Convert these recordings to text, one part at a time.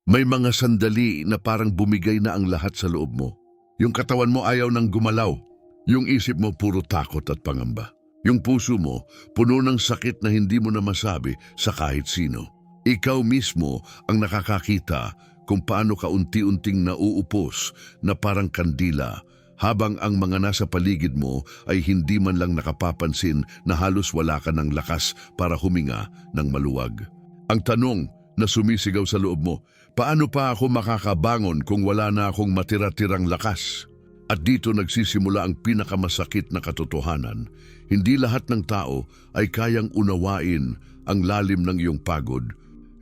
May mga sandali na parang bumigay na ang lahat sa loob mo. Yung katawan mo ayaw nang gumalaw. Yung isip mo puro takot at pangamba. Yung puso mo puno ng sakit na hindi mo na masabi sa kahit sino. Ikaw mismo ang nakakakita kung paano ka unti-unting nauupos na parang kandila habang ang mga nasa paligid mo ay hindi man lang nakapapansin na halos wala ka ng lakas para huminga ng maluwag. Ang tanong na sumisigaw sa loob mo, paano pa ako makakabangon kung wala na akong matira-tirang lakas? At dito nagsisimula ang pinakamasakit na katotohanan. Hindi lahat ng tao ay kayang unawain ang lalim ng iyong pagod.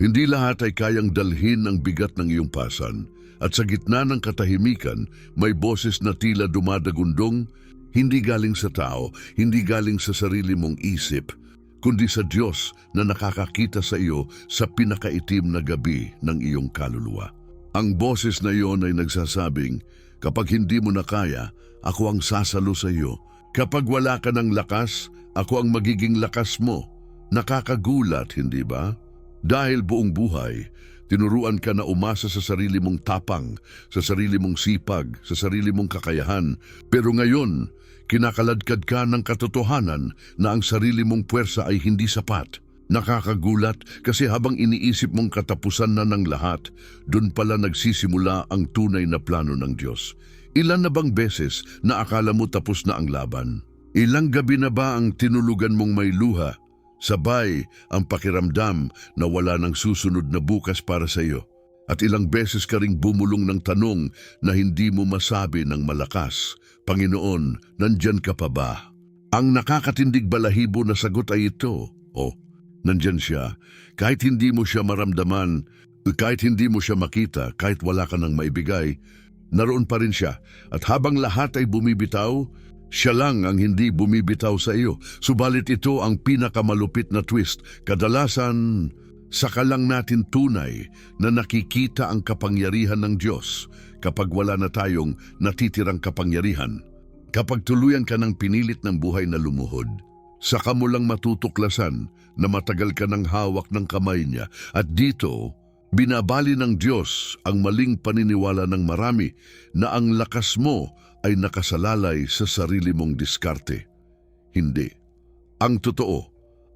Hindi lahat ay kayang dalhin ang bigat ng iyong pasan. At sa gitna ng katahimikan, may boses na tila dumadagundong, hindi galing sa tao, hindi galing sa sarili mong isip, kundi sa Diyos na nakakakita sa iyo sa pinakaitim na gabi ng iyong kaluluwa. Ang boses na iyon ay nagsasabing, kapag hindi mo na kaya, ako ang sasalo sa iyo. Kapag wala ka ng lakas, ako ang magiging lakas mo. Nakakagulat, hindi ba? Dahil buong buhay, tinuruan ka na umasa sa sarili mong tapang, sa sarili mong sipag, sa sarili mong kakayahan. Pero ngayon, kinakaladkad ka ng katotohanan na ang sarili mong puwersa ay hindi sapat. Nakakagulat kasi habang iniisip mong katapusan na ng lahat, dun pala nagsisimula ang tunay na plano ng Diyos. Ilan na bang beses na akala mo tapos na ang laban? Ilang gabi na ba ang tinulugan mong may luha? Sabay ang pakiramdam na wala ng susunod na bukas para sa iyo. At ilang beses ka ring bumulong ng tanong na hindi mo masabi ng malakas, Panginoon, nandyan ka pa ba? Ang nakakatindig balahibo na sagot ay ito, nandyan siya. Kahit hindi mo siya maramdaman, kahit hindi mo siya makita, kahit wala ka nang maibigay, naroon pa rin siya. At habang lahat ay bumibitaw, siya lang ang hindi bumibitaw sa iyo. Subalit ito ang pinakamalupit na twist. Kadalasan, saka lang natin tunay na nakikita ang kapangyarihan ng Diyos kapag wala na tayong natitirang kapangyarihan. Kapag tuluyan ka ng pinilit ng buhay na lumuhod, saka mo lang matutuklasan na matagal ka ng hawak ng kamay niya. At dito, binabali ng Diyos ang maling paniniwala ng marami na ang lakas mo ay nakasalalay sa sarili mong diskarte. Hindi. Ang totoo,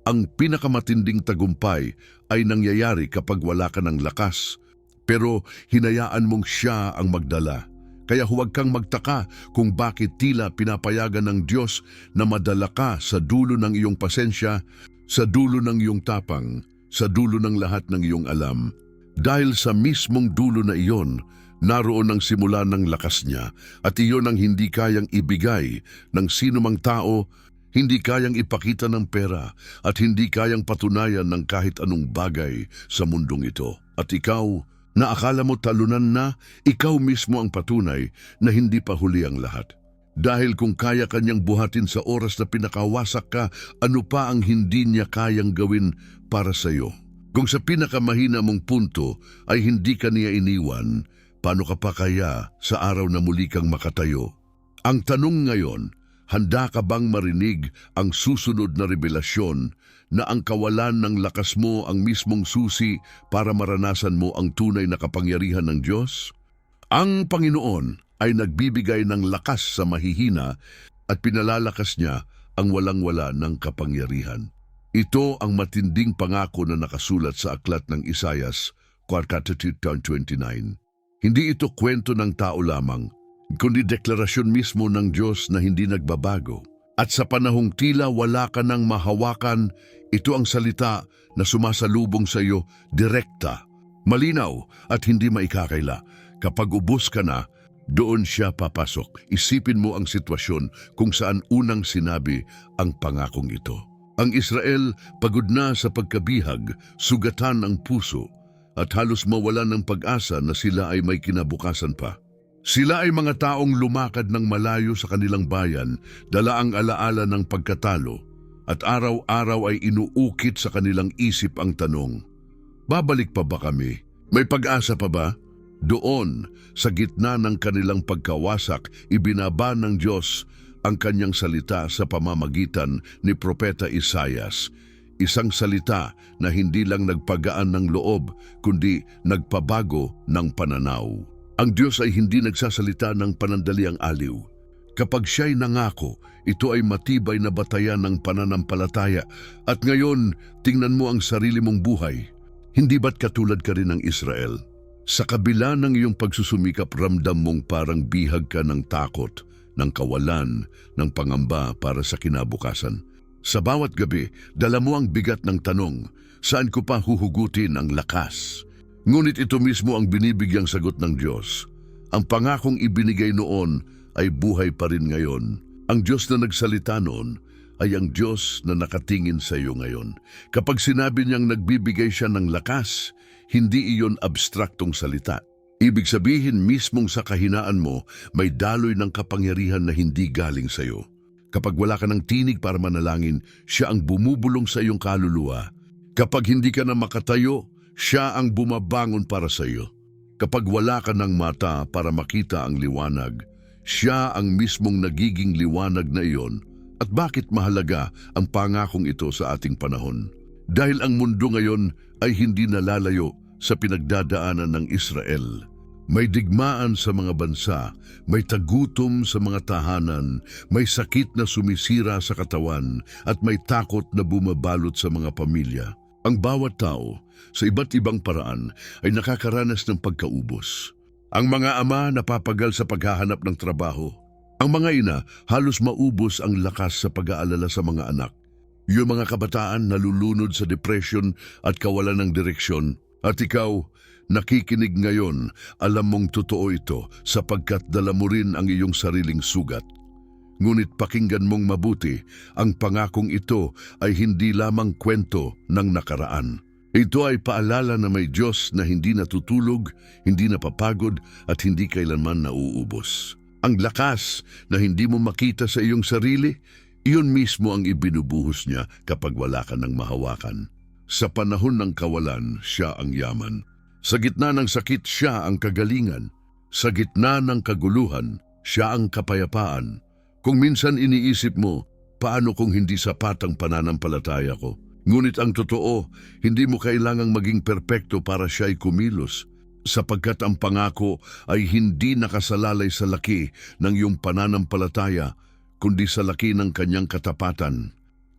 ang pinakamatinding tagumpay ay nangyayari kapag wala ka ng lakas, pero hinayaan mong siya ang magdala. Kaya huwag kang magtaka kung bakit tila pinapayagan ng Diyos na madala ka sa dulo ng iyong pasensya, sa dulo ng iyong tapang, sa dulo ng lahat ng iyong alam. Dahil sa mismong dulo na iyon, naroon ang simula ng lakas niya at iyon ang hindi kayang ibigay ng sinumang tao, hindi kayang ipakita ng pera at hindi kayang patunayan ng kahit anong bagay sa mundong ito. At ikaw, na akala mo talunan na, ikaw mismo ang patunay na hindi pa huli ang lahat. Dahil kung kaya kanyang buhatin sa oras na pinakawasak ka, ano pa ang hindi niya kayang gawin para sa iyo? Kung sa pinakamahina mong punto ay hindi ka niya iniwan, paano ka pa kaya sa araw na muli kang makatayo? Ang tanong ngayon, handa ka bang marinig ang susunod na revelasyon na ang kawalan ng lakas mo ang mismong susi para maranasan mo ang tunay na kapangyarihan ng Diyos? Ang Panginoon ay nagbibigay ng lakas sa mahihina at pinalalakas niya ang walang-wala ng kapangyarihan. Ito ang matinding pangako na nakasulat sa aklat ng Isaias 42:29. Hindi ito kwento ng tao lamang, kundi deklarasyon mismo ng Diyos na hindi nagbabago. At sa panahong tila wala ka nang mahawakan, ito ang salita na sumasalubong sa iyo direkta, malinaw at hindi maikakaila. Kapag ubos ka na, doon siya papasok. Isipin mo ang sitwasyon kung saan unang sinabi ang pangakong ito. Ang Israel pagod na sa pagkabihag, sugatan ang puso, at halos mawalan ng pag-asa na sila ay may kinabukasan pa. Sila ay mga taong lumakad ng malayo sa kanilang bayan, dala ang alaala ng pagkatalo, at araw-araw ay inuukit sa kanilang isip ang tanong, babalik pa ba kami? May pag-asa pa ba? Doon, sa gitna ng kanilang pagkawasak, ibinaba ng Diyos ang kanyang salita sa pamamagitan ni Propeta Isaias. Isang salita na hindi lang nagpagaan ng loob, kundi nagpabago ng pananaw. Ang Diyos ay hindi nagsasalita ng panandaliang aliw. Kapag siya'y nangako, ito ay matibay na batayan ng pananampalataya. At ngayon, tingnan mo ang sarili mong buhay. Hindi ba't katulad ka rin ng Israel? Sa kabila ng iyong pagsusumikap, ramdam mong parang bihag ka ng takot, ng kawalan, ng pangamba para sa kinabukasan. Sa bawat gabi, dala mo ang bigat ng tanong, saan ko pa huhugutin ang lakas? Ngunit ito mismo ang binibigyang sagot ng Diyos. Ang pangakong ibinigay noon ay buhay pa rin ngayon. Ang Diyos na nagsalita noon ay ang Diyos na nakatingin sa iyo ngayon. Kapag sinabi niyang nagbibigay siya ng lakas, hindi iyon abstraktong salita. Ibig sabihin mismong sa kahinaan mo, may daloy ng kapangyarihan na hindi galing sa iyo. Kapag wala ka ng tinig para manalangin, siya ang bumubulong sa iyong kaluluwa. Kapag hindi ka na makatayo, siya ang bumabangon para sa iyo. Kapag wala ka ng mata para makita ang liwanag, siya ang mismong nagiging liwanag na iyon. At bakit mahalaga ang pangakong ito sa ating panahon? Dahil ang mundo ngayon ay hindi nalalayo sa pinagdadaanan ng Israel. May digmaan sa mga bansa, may tagutom sa mga tahanan, may sakit na sumisira sa katawan, at may takot na bumabalot sa mga pamilya. Ang bawat tao, sa iba't ibang paraan, ay nakakaranas ng pagkaubos. Ang mga ama napapagal sa paghahanap ng trabaho. Ang mga ina halos maubos ang lakas sa pag-aalala sa mga anak. Yung mga kabataan nalulunod sa depression at kawalan ng direksyon. At ikaw, nakikinig ngayon, alam mong totoo ito sapagkat dala mo rin ang iyong sariling sugat. Ngunit pakinggan mong mabuti, ang pangakong ito ay hindi lamang kwento ng nakaraan. Ito ay paalala na may Diyos na hindi natutulog, hindi napapagod at hindi kailanman nauubos. Ang lakas na hindi mo makita sa iyong sarili, iyon mismo ang ibinubuhos niya kapag wala ka ng mahawakan. Sa panahon ng kawalan, siya ang yaman. Sa gitna ng sakit, siya ang kagalingan. Sa gitna ng kaguluhan, siya ang kapayapaan. Kung minsan iniisip mo, paano kung hindi sapat ang pananampalataya ko? Ngunit ang totoo, hindi mo kailangang maging perpekto para siya'y kumilos, sapagkat ang pangako ay hindi nakasalalay sa laki ng iyong pananampalataya, kundi sa laki ng kanyang katapatan.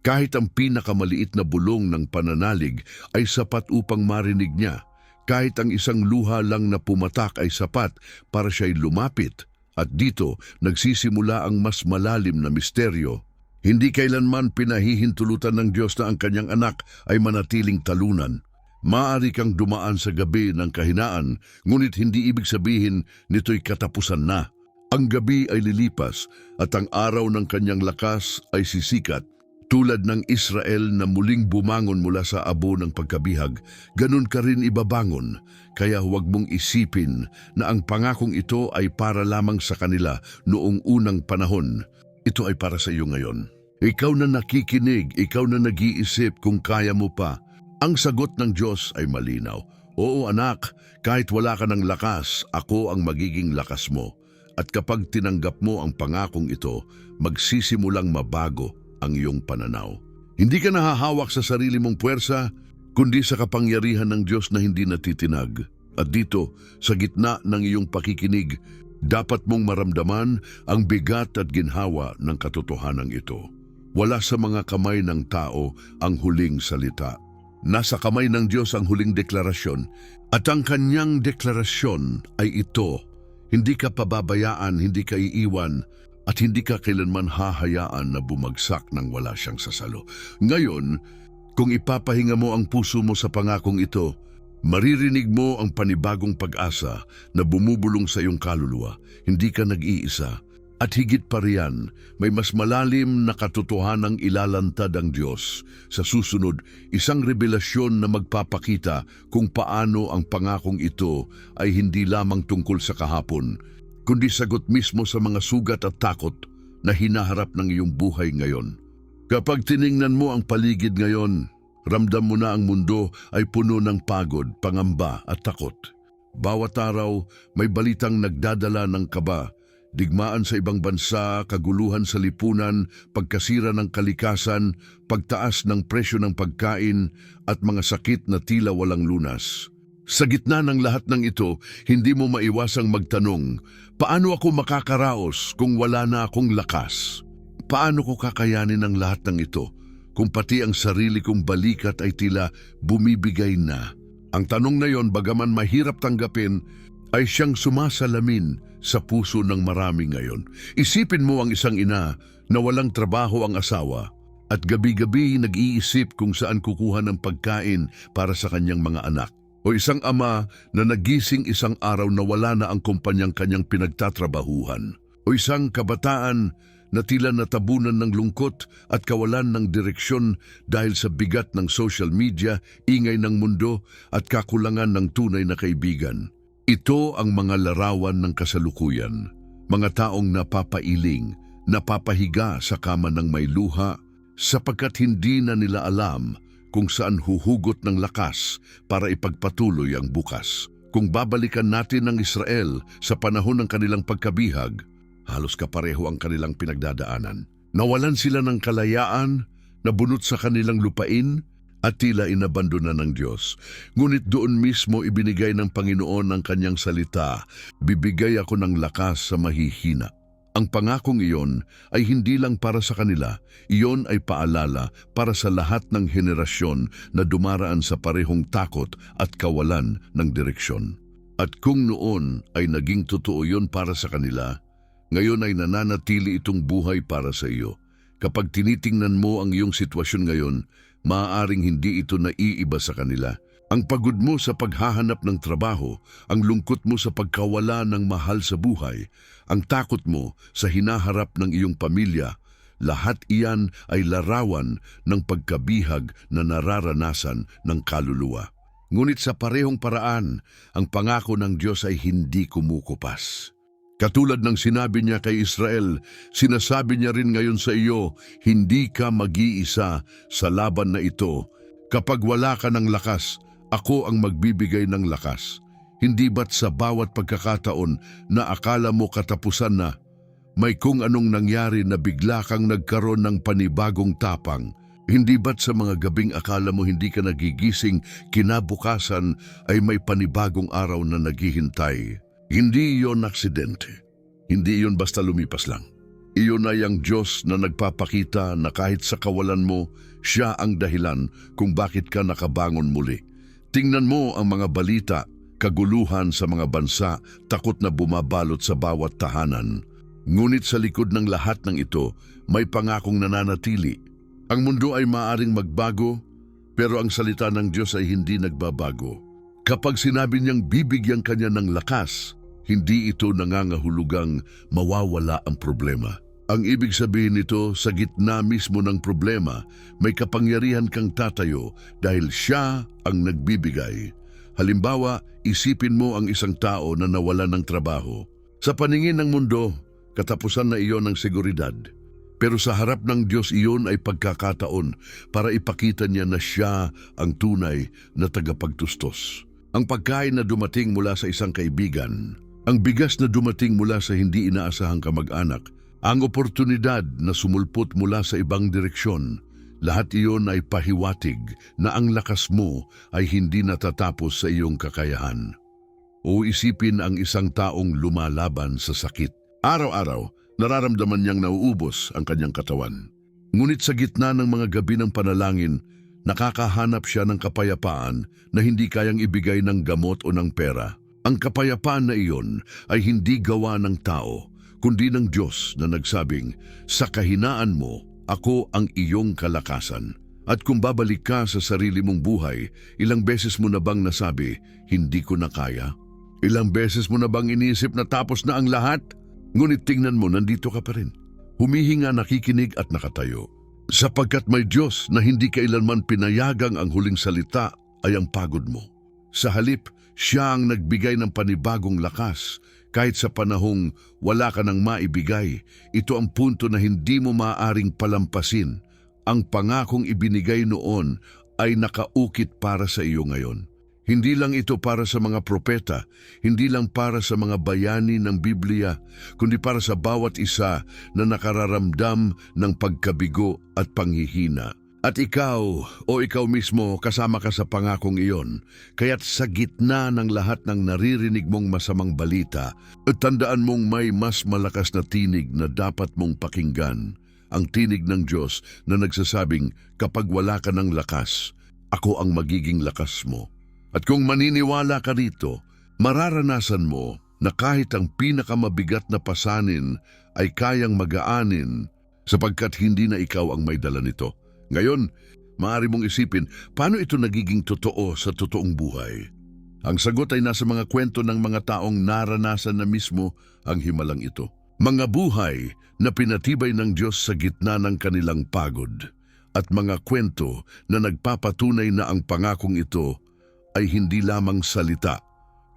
Kahit ang pinakamaliit na bulong ng pananalig ay sapat upang marinig niya. Kahit ang isang luha lang na pumatak ay sapat para siya'y lumapit. At dito, nagsisimula ang mas malalim na misteryo. Hindi kailanman pinahihintulutan ng Diyos na ang kanyang anak ay manatiling talunan. Maaari kang dumaan sa gabi ng kahinaan, ngunit hindi ibig sabihin nito'y katapusan na. Ang gabi ay lilipas at ang araw ng kanyang lakas ay sisikat. Tulad ng Israel na muling bumangon mula sa abo ng pagkabihag, ganun ka rin ibabangon. Kaya huwag mong isipin na ang pangakong ito ay para lamang sa kanila noong unang panahon. Ito ay para sa iyo ngayon. Ikaw na nakikinig, ikaw na nag-iisip kung kaya mo pa. Ang sagot ng Diyos ay malinaw. Oo anak, kahit wala ka ng lakas, ako ang magiging lakas mo. At kapag tinanggap mo ang pangakong ito, magsisimulang mabago ang iyong pananaw. Hindi ka nahahawak sa sarili mong puwersa, kundi sa kapangyarihan ng Diyos na hindi natitinag. At dito, sa gitna ng iyong pakikinig, dapat mong maramdaman ang bigat at ginhawa ng katotohanan ito. Wala sa mga kamay ng tao ang huling salita. Nasa kamay ng Diyos ang huling deklarasyon. At ang kanyang deklarasyon ay ito: hindi ka pababayaan, hindi ka iiwan, at hindi ka kailanman hahayaan na bumagsak nang wala siyang sasalo. Ngayon, kung ipapahinga mo ang puso mo sa pangakong ito, maririnig mo ang panibagong pag-asa na bumubulong sa iyong kaluluwa. Hindi ka nag-iisa. At higit pa riyan, may mas malalim na katotohanang ilalantad ang Diyos. Sa susunod, isang revelasyon na magpapakita kung paano ang pangakong ito ay hindi lamang tungkol sa kahapon, kundi sagot mismo sa mga sugat at takot na hinaharap ng iyong buhay ngayon. Kapag tiningnan mo ang paligid ngayon, ramdam mo na ang mundo ay puno ng pagod, pangamba at takot. Bawat araw, may balitang nagdadala ng kaba, Digmaan sa ibang bansa, kaguluhan sa lipunan, pagkasira ng kalikasan, pagtaas ng presyo ng pagkain, at mga sakit na tila walang lunas. Sa gitna ng lahat ng ito, hindi mo maiwasang magtanong, paano ako makakaraos kung wala na akong lakas? Paano ko kakayanin ang lahat ng ito kung pati ang sarili kong balikat ay tila bumibigay na? Ang tanong na yon, bagaman mahirap tanggapin, ay siyang sumasalamin sa puso ng marami ngayon. Isipin mo ang isang ina na walang trabaho ang asawa at gabi-gabi nag-iisip kung saan kukuha ng pagkain para sa kanyang mga anak. O isang ama na nagising isang araw na wala na ang kumpanyang kanyang pinagtatrabahuhan. O isang kabataan na tila natabunan ng lungkot at kawalan ng direksyon dahil sa bigat ng social media, ingay ng mundo at kakulangan ng tunay na kaibigan. Ito ang mga larawan ng kasalukuyan, mga taong napapailing, napapahiga sa kama ng may luha sapagkat hindi na nila alam kung saan huhugot ng lakas para ipagpatuloy ang bukas. Kung babalikan natin ang Israel sa panahon ng kanilang pagkabihag, halos kapareho ang kanilang pinagdadaanan. Nawalan sila ng kalayaan, nabunot sa kanilang lupain, at tila inabandona ng Diyos. Ngunit doon mismo ibinigay ng Panginoon ang kanyang salita, bibigay ako ng lakas sa mahihina. Ang pangakong iyon ay hindi lang para sa kanila, iyon ay paalala para sa lahat ng henerasyon na dumaraan sa parehong takot at kawalan ng direksyon. At kung noon ay naging totoo yun para sa kanila, ngayon ay nananatili itong buhay para sa iyo. Kapag tinitingnan mo ang iyong sitwasyon ngayon, maaaring hindi ito naiiba sa kanila. Ang pagod mo sa paghahanap ng trabaho, ang lungkot mo sa pagkawala ng mahal sa buhay, ang takot mo sa hinaharap ng iyong pamilya, lahat iyan ay larawan ng pagkabihag na nararanasan ng kaluluwa. Ngunit sa parehong paraan, ang pangako ng Diyos ay hindi kumukupas. Katulad ng sinabi niya kay Israel, sinasabi niya rin ngayon sa iyo, hindi ka mag-iisa sa laban na ito. Kapag wala ka ng lakas, ako ang magbibigay ng lakas. Hindi ba't sa bawat pagkakataon na akala mo katapusan na, may kung anong nangyari na bigla kang nagkaroon ng panibagong tapang? Hindi ba't sa mga gabing akala mo hindi ka nagigising, kinabukasan ay may panibagong araw na naghihintay? Hindi iyon aksidente. Hindi iyon basta lumipas lang. Iyon ay ang Diyos na nagpapakita na kahit sa kawalan mo, siya ang dahilan kung bakit ka nakabangon muli. Tingnan mo ang mga balita, kaguluhan sa mga bansa, takot na bumabalot sa bawat tahanan. Ngunit sa likod ng lahat ng ito, may pangakong nananatili. Ang mundo ay maaaring magbago, pero ang salita ng Diyos ay hindi nagbabago. Kapag sinabi niyang bibigyan kanya ng lakas, hindi ito nangangahulugang mawawala ang problema. Ang ibig sabihin nito, sa gitna mismo ng problema, may kapangyarihan kang tatayo dahil siya ang nagbibigay. Halimbawa, isipin mo ang isang tao na nawalan ng trabaho. Sa paningin ng mundo, katapusan na iyon ng seguridad. Pero sa harap ng Diyos iyon ay pagkakataon para ipakita niya na siya ang tunay na tagapagtustos. Ang pagkain na dumating mula sa isang kaibigan, ang bigas na dumating mula sa hindi inaasahang kamag-anak, ang oportunidad na sumulpot mula sa ibang direksyon, lahat iyon ay pahiwatig na ang lakas mo ay hindi natatapos sa iyong kakayahan. O isipin ang isang taong lumalaban sa sakit. Araw-araw, nararamdaman niyang nauubos ang kanyang katawan. Ngunit sa gitna ng mga gabi ng panalangin, nakakahanap siya ng kapayapaan na hindi kayang ibigay ng gamot o ng pera. Ang kapayapaan na iyon ay hindi gawa ng tao, kundi ng Diyos na nagsabing, sa kahinaan mo, ako ang iyong kalakasan. At kung babalik ka sa sarili mong buhay, ilang beses mo na bang nasabi, hindi ko na kaya? Ilang beses mo na bang inisip na tapos na ang lahat? Ngunit tingnan mo, nandito ka pa rin. Humihinga, nakikinig at nakatayo. Sapagkat may Diyos na hindi kailanman pinayagang ang huling salita ay ang pagod mo. Sa halip, siya ang nagbigay ng panibagong lakas. Kahit sa panahong wala ka nang maibigay, ito ang punto na hindi mo maaaring palampasin. Ang pangakong ibinigay noon ay nakaukit para sa iyo ngayon. Hindi lang ito para sa mga propeta, hindi lang para sa mga bayani ng Biblia, kundi para sa bawat isa na nakararamdam ng pagkabigo at panghihina. At ikaw, o ikaw mismo, kasama ka sa pangakong iyon. Kaya't sa gitna ng lahat ng naririnig mong masamang balita, at tandaan mong may mas malakas na tinig na dapat mong pakinggan. Ang tinig ng Diyos na nagsasabing, kapag wala ka ng lakas, ako ang magiging lakas mo. At kung maniniwala ka rito, mararanasan mo na kahit ang pinakamabigat na pasanin ay kayang magaanin sapagkat hindi na ikaw ang may dala nito. Ngayon, maaari mong isipin, paano ito nagiging totoo sa totoong buhay? Ang sagot ay nasa mga kwento ng mga taong naranasan na mismo ang himalang ito. Mga buhay na pinatibay ng Diyos sa gitna ng kanilang pagod. At mga kwento na nagpapatunay na ang pangakong ito ay hindi lamang salita,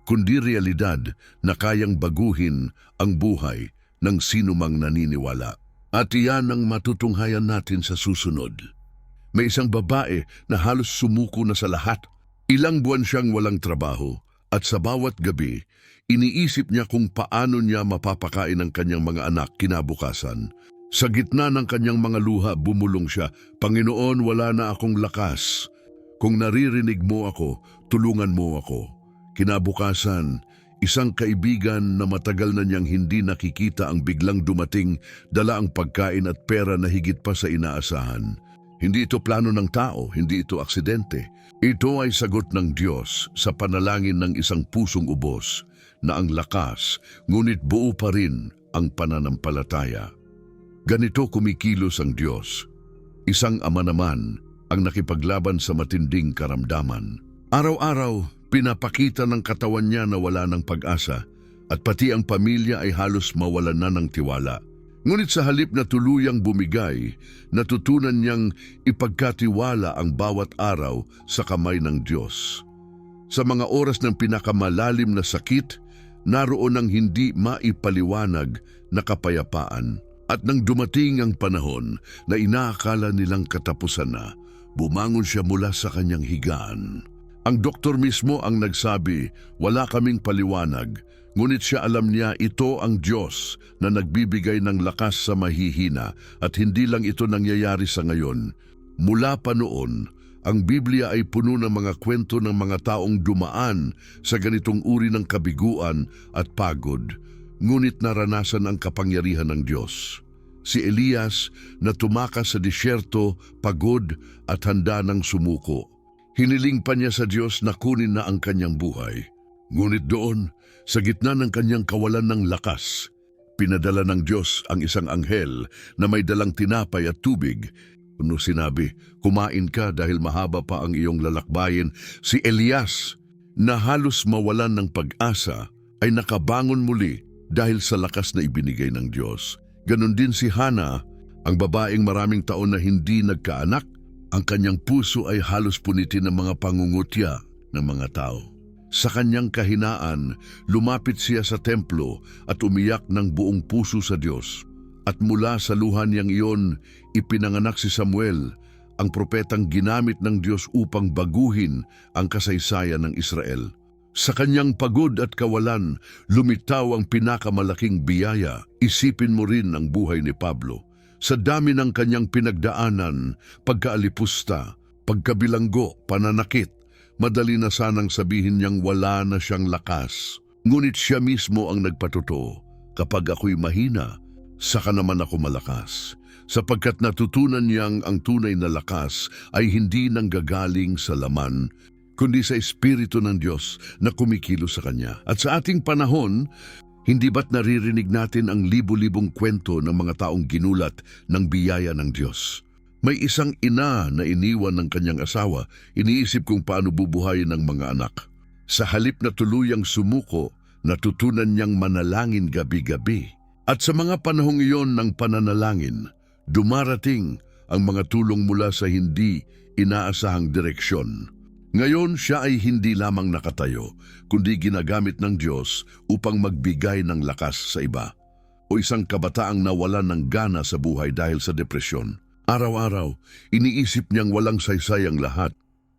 kundi realidad na kayang baguhin ang buhay ng sinumang naniniwala. At iyan ang matutunghayan natin sa susunod. May isang babae na halos sumuko na sa lahat. Ilang buwan siyang walang trabaho at sa bawat gabi, iniisip niya kung paano niya mapapakain ang kanyang mga anak kinabukasan. Sa gitna ng kanyang mga luha, bumulong siya, "Panginoon, wala na akong lakas. Kung naririnig mo ako, tulungan mo ako." Kinabukasan, isang kaibigan na matagal na niyang hindi nakikita ang biglang dumating, dala ang pagkain at pera na higit pa sa inaasahan. Hindi ito plano ng tao, hindi ito aksidente. Ito ay sagot ng Diyos sa panalangin ng isang pusong ubos na ang lakas, ngunit buo pa rin ang pananampalataya. Ganito kumikilos ang Diyos. Isang ama naman ang nakipaglaban sa matinding karamdaman. Araw-araw, pinapakita ng katawan niya na wala ng pag-asa at pati ang pamilya ay halos mawalan na ng tiwala. Ngunit sa halip na tuluyang bumigay, natutunan niyang ipagkatiwala ang bawat araw sa kamay ng Diyos. Sa mga oras ng pinakamalalim na sakit, naroon ang hindi maipaliwanag na kapayapaan. At nang dumating ang panahon na inaakala nilang katapusan na, bumangon siya mula sa kanyang higaan. Ang doktor mismo ang nagsabi, "Wala kaming paliwanag." Ngunit siya alam niya ito ang Diyos na nagbibigay ng lakas sa mahihina at hindi lang ito nangyayari sa ngayon. Mula pa noon, ang Biblia ay puno ng mga kwento ng mga taong dumaan sa ganitong uri ng kabiguan at pagod, ngunit naranasan ang kapangyarihan ng Diyos. Si Elias na tumakas sa disyerto, pagod at handa ng sumuko. Hiniling pa niya sa Diyos na kunin na ang kanyang buhay. Ngunit doon, sa gitna ng kanyang kawalan ng lakas, pinadala ng Diyos ang isang anghel na may dalang tinapay at tubig. Ano sinabi, "Kumain ka dahil mahaba pa ang iyong lalakbayin." Si Elias, na halos mawalan ng pag-asa, ay nakabangon muli dahil sa lakas na ibinigay ng Diyos. Ganon din si Hana, ang babaeng maraming taon na hindi nagkaanak. Ang kanyang puso ay halos punitin ng mga pangungutya ng mga tao. Sa kanyang kahinaan, lumapit siya sa templo at umiyak ng buong puso sa Diyos. At mula sa luha niyang iyon, ipinanganak si Samuel, ang propetang ginamit ng Diyos upang baguhin ang kasaysayan ng Israel. Sa kanyang pagod at kawalan, lumitaw ang pinakamalaking biyaya. Isipin mo rin ang buhay ni Pablo. Sa dami ng kanyang pinagdaanan, pagkaalipusta, pagkabilanggo, pananakit, madali na sanang sabihin niyang wala na siyang lakas. Ngunit siya mismo ang nagpatotoo, "Kapag ako'y mahina, saka naman ako malakas." Sapagkat natutunan niyang ang tunay na lakas ay hindi nanggagaling sa laman, kundi sa Espiritu ng Diyos na kumikilos sa Kanya. At sa ating panahon, hindi ba't naririnig natin ang libu-libong kwento ng mga taong ginulat ng biyaya ng Diyos? May isang ina na iniwan ng kanyang asawa, iniisip kung paano bubuhayin ng mga anak. Sa halip na tuluyang sumuko, natutunan niyang manalangin gabi-gabi. At sa mga panahong iyon ng pananalangin, dumarating ang mga tulong mula sa hindi inaasahang direksyon. Ngayon siya ay hindi lamang nakatayo, kundi ginagamit ng Diyos upang magbigay ng lakas sa iba. O isang kabataang nawalan ng gana sa buhay dahil sa depresyon. Araw-araw, iniisip niyang walang saysay ang lahat.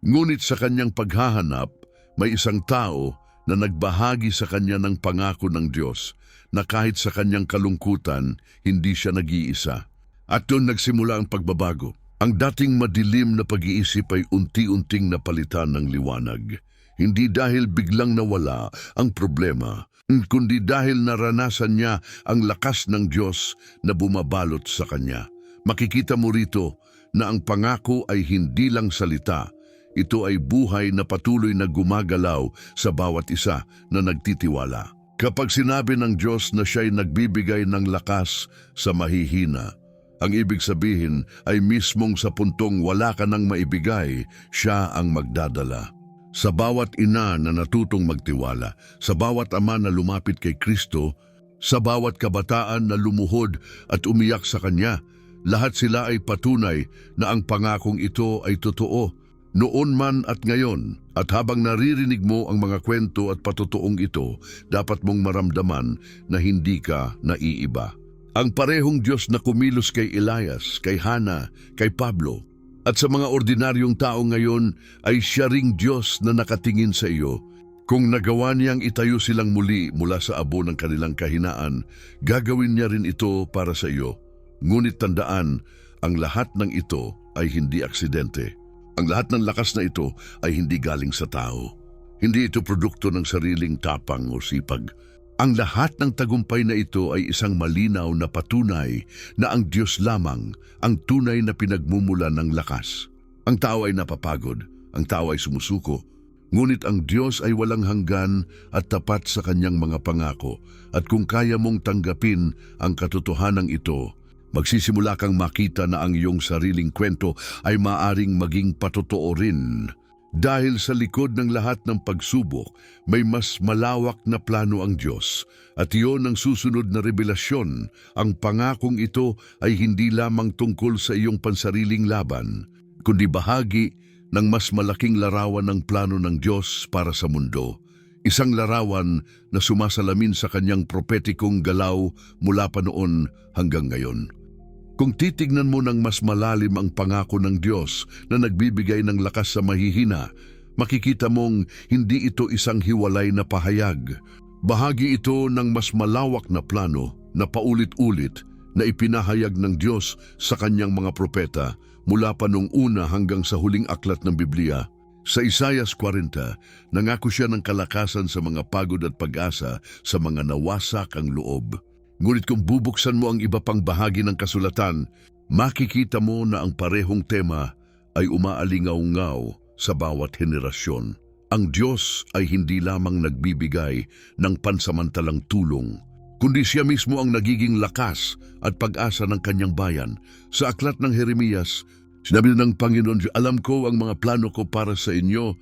Ngunit sa kanyang paghahanap, May isang tao na nagbahagi sa kanya ng pangako ng Diyos na kahit sa kanyang kalungkutan, hindi siya nag-iisa. At doon nagsimula ang pagbabago. Ang dating madilim na pag-iisip ay unti-unting napalitan ng liwanag. Hindi dahil biglang nawala ang problema, kundi dahil naranasan niya ang lakas ng Diyos na bumabalot sa kanya. Makikita mo rito na ang pangako ay hindi lang salita. Ito ay buhay na patuloy na gumagalaw sa bawat isa na nagtitiwala. Kapag sinabi ng Diyos na siya'y nagbibigay ng lakas sa mahihina, ang ibig sabihin ay mismong sa puntong wala ka nang maibigay, siya ang magdadala. Sa bawat ina na natutong magtiwala, sa bawat ama na lumapit kay Kristo, sa bawat kabataan na lumuhod at umiyak sa Kanya, lahat sila ay patunay na ang pangakong ito ay totoo. Noon man at ngayon, at habang naririnig mo ang mga kwento at patotoong ito, dapat mong maramdaman na hindi ka naiiba. Ang parehong Diyos na kumilos kay Elias, kay Hana, kay Pablo, at sa mga ordinaryong tao ngayon ay siya ring Diyos na nakatingin sa iyo. Kung nagawa niyang itayo silang muli mula sa abo ng kanilang kahinaan, gagawin niya rin ito para sa iyo. Ngunit tandaan, ang lahat ng ito ay hindi aksidente. Ang lahat ng lakas na ito ay hindi galing sa tao. Hindi ito produkto ng sariling tapang o sipag. Ang lahat ng tagumpay na ito ay isang malinaw na patunay na ang Diyos lamang ang tunay na pinagmumula ng lakas. Ang tao ay napapagod, ang tao ay sumusuko, ngunit ang Diyos ay walang hanggan at tapat sa kanyang mga pangako. At kung kaya mong tanggapin ang katotohanan ito, magsisimula kang makita na ang iyong sariling kwento ay maaring maging patotoo rin. Dahil sa likod ng lahat ng pagsubok, may mas malawak na plano ang Diyos. At iyon ang susunod na revelasyon. Ang pangakong ito ay hindi lamang tungkol sa iyong pansariling laban, kundi bahagi ng mas malaking larawan ng plano ng Diyos para sa mundo. Isang larawan na sumasalamin sa kanyang propetikong galaw mula pa noon hanggang ngayon. Kung titignan mo ng mas malalim ang pangako ng Diyos na nagbibigay ng lakas sa mahihina, makikita mong hindi ito isang hiwalay na pahayag. Bahagi ito ng mas malawak na plano na paulit-ulit na ipinahayag ng Diyos sa kanyang mga propeta mula pa nung una hanggang sa huling aklat ng Biblia. Sa Isaias 40, nangako siya ng kalakasan sa mga pagod at pag-asa sa mga nawasak ang loob. Ngunit kung bubuksan mo ang iba pang bahagi ng kasulatan, makikita mo na ang parehong tema ay umaalingaw-ngaw sa bawat henerasyon. Ang Diyos ay hindi lamang nagbibigay ng pansamantalang tulong, kundi siya mismo ang nagiging lakas at pag-asa ng kanyang bayan. Sa aklat ng Jeremias, sinabi ng Panginoon, alam ko ang mga plano ko para sa inyo,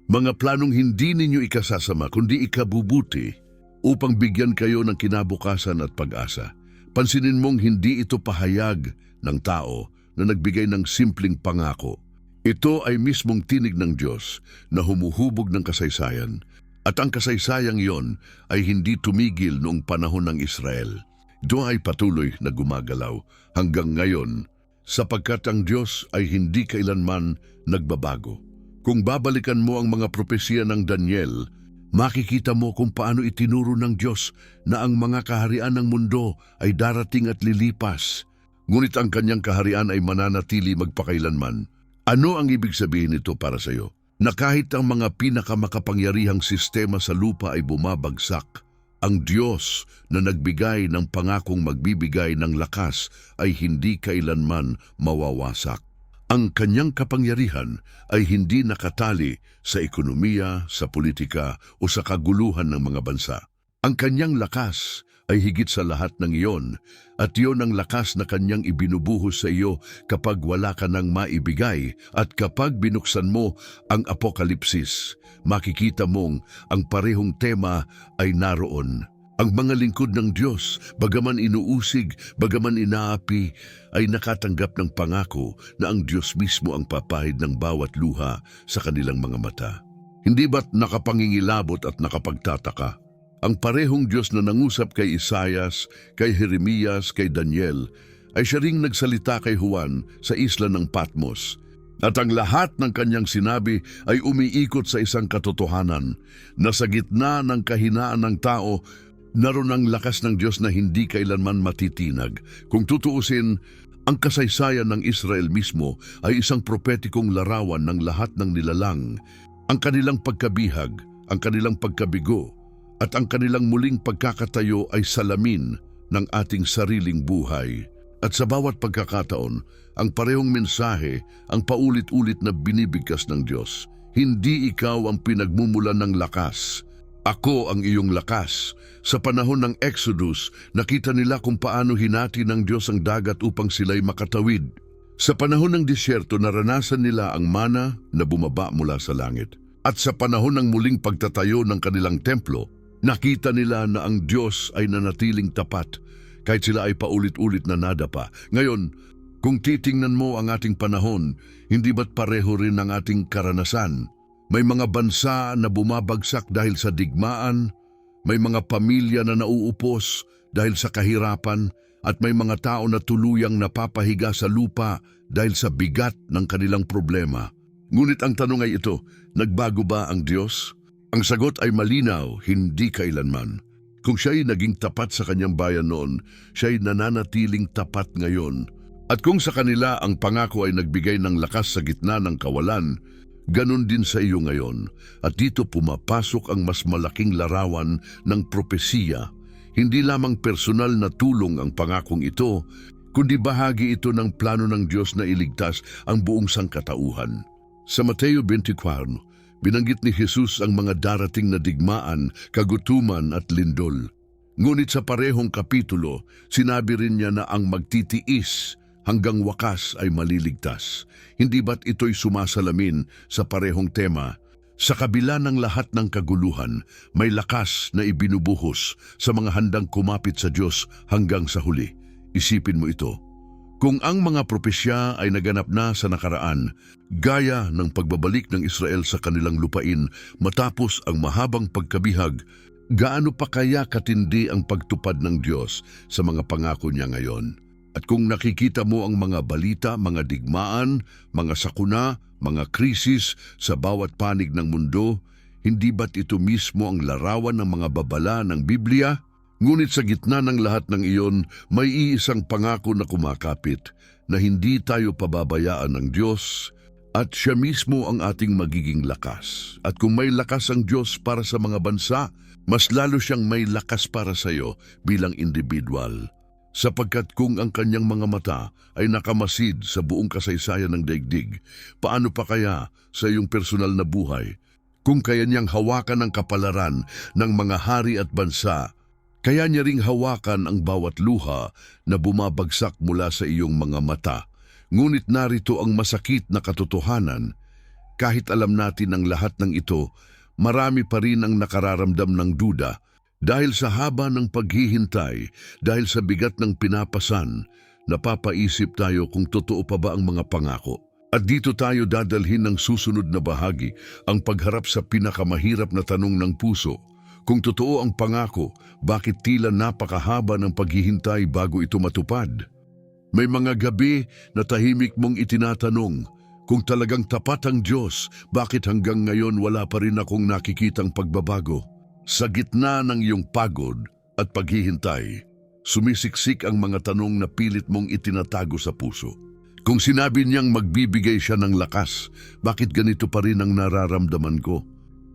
mga planong hindi ninyo ikasasama, kundi ikabubuti, upang bigyan kayo ng kinabukasan at pag-asa. Pansinin mong hindi ito pahayag ng tao na nagbigay ng simpleng pangako. Ito ay mismong tinig ng Diyos na humuhubog ng kasaysayan. At ang kasaysayang iyon ay hindi tumigil noong panahon ng Israel. Ito ay patuloy na gumagalaw hanggang ngayon, sapagkat ang Diyos ay hindi kailanman nagbabago. Kung babalikan mo ang mga propesya ng Daniel, makikita mo kung paano itinuro ng Diyos na ang mga kaharian ng mundo ay darating at lilipas, ngunit ang kanyang kaharian ay mananatili magpakailanman. Ano ang ibig sabihin nito para sa iyo? Na kahit ang mga pinakamakapangyarihang sistema sa lupa ay bumabagsak, ang Diyos na nagbigay ng pangakong magbibigay ng lakas ay hindi kailanman mawawasak. Ang kanyang kapangyarihan ay hindi nakatali sa ekonomiya, sa politika o sa kaguluhan ng mga bansa. Ang kanyang lakas ay higit sa lahat ng iyon, at iyon ang lakas na kanyang ibinubuhos sa iyo kapag wala ka nang maibigay. At kapag binuksan mo ang Apokalipsis, makikita mong ang parehong tema ay naroon. Ang mga lingkod ng Diyos, bagaman inuusig, bagaman inaapi, ay nakatanggap ng pangako na ang Diyos mismo ang papahid ng bawat luha sa kanilang mga mata. Hindi ba't nakapangingilabot at nakapagtataka? Ang parehong Diyos na nangusap kay Isaias, kay Jeremias, kay Daniel, ay siya ring nagsalita kay Juan sa isla ng Patmos. At ang lahat ng kanyang sinabi ay umiikot sa isang katotohanan na sa gitna ng kahinaan ng tao, naroon ang lakas ng Diyos na hindi kailanman matitinag. Kung tutuusin, ang kasaysayan ng Israel mismo ay isang propetikong larawan ng lahat ng nilalang. Ang kanilang pagkabihag, ang kanilang pagkabigo, at ang kanilang muling pagkakatayo ay salamin ng ating sariling buhay. At sa bawat pagkakataon, ang parehong mensahe ang paulit-ulit na binibigkas ng Diyos. Hindi ikaw ang pinagmumulan ng lakas. Ako ang iyong lakas. Sa panahon ng Exodus, nakita nila kung paano hinati ng Diyos ang dagat upang sila'y makatawid. Sa panahon ng disyerto, naranasan nila ang mana na bumaba mula sa langit. At sa panahon ng muling pagtatayo ng kanilang templo, nakita nila na ang Diyos ay nanatiling tapat kahit sila ay paulit-ulit na nadapa. Ngayon, kung titingnan mo ang ating panahon, hindi ba't pareho rin ang ating karanasan? May mga bansa na bumabagsak dahil sa digmaan, may mga pamilya na nauupos dahil sa kahirapan, at may mga tao na tuluyang napapahiga sa lupa dahil sa bigat ng kanilang problema. Ngunit ang tanong ay ito, nagbago ba ang Diyos? Ang sagot ay malinaw, hindi kailanman. Kung siya'y naging tapat sa kanyang bayan noon, siya'y nananatiling tapat ngayon. At kung sa kanila ang pangako ay nagbigay ng lakas sa gitna ng kawalan, ganon din sa iyo ngayon. At dito pumapasok ang mas malaking larawan ng propesiya. Hindi lamang personal na tulong ang pangakong ito, kundi bahagi ito ng plano ng Diyos na iligtas ang buong sangkatauhan. Sa Mateo 24, binanggit ni Jesus ang mga darating na digmaan, kagutuman at lindol. Ngunit sa parehong kapitulo, sinabi rin niya na ang magtitiis hanggang wakas ay maliligtas. Hindi ba't ito'y sumasalamin sa parehong tema? Sa kabila ng lahat ng kaguluhan, may lakas na ibinubuhos sa mga handang kumapit sa Diyos hanggang sa huli. Isipin mo ito. Kung ang mga propesya ay naganap na sa nakaraan, gaya ng pagbabalik ng Israel sa kanilang lupain matapos ang mahabang pagkabihag, gaano pa kaya katindi ang pagtupad ng Diyos sa mga pangako niya ngayon? At kung nakikita mo ang mga balita, mga digmaan, mga sakuna, mga krisis sa bawat panig ng mundo, hindi ba't ito mismo ang larawan ng mga babala ng Biblia? Ngunit sa gitna ng lahat ng iyon, may iisang pangako na kumakapit na hindi tayo pababayaan ng Diyos at siya mismo ang ating magiging lakas. At kung may lakas ang Diyos para sa mga bansa, mas lalo siyang may lakas para sa iyo bilang individual. Sapagkat kung ang kanyang mga mata ay nakamasid sa buong kasaysayan ng daigdig, paano pa kaya sa iyong personal na buhay? Kung kaya niyang hawakan ang kapalaran ng mga hari at bansa, kaya niya ring hawakan ang bawat luha na bumabagsak mula sa iyong mga mata. Ngunit narito ang masakit na katotohanan. Kahit alam natin ang lahat ng ito, marami pa rin ang nakararamdam ng duda. Dahil sa haba ng paghihintay, dahil sa bigat ng pinapasan, napapaisip tayo kung totoo pa ba ang mga pangako. At dito tayo dadalhin ng susunod na bahagi, ang pagharap sa pinakamahirap na tanong ng puso. Kung totoo ang pangako, bakit tila napakahaba ng paghihintay bago ito matupad? May mga gabi na tahimik mong itinatanong, kung talagang tapat ang Diyos, bakit hanggang ngayon wala pa rin akong nakikitang pagbabago? Sa gitna ng iyong pagod at paghihintay, sumisiksik ang mga tanong na pilit mong itinatago sa puso. Kung sinabi niyang magbibigay siya ng lakas, bakit ganito pa rin ang nararamdaman ko?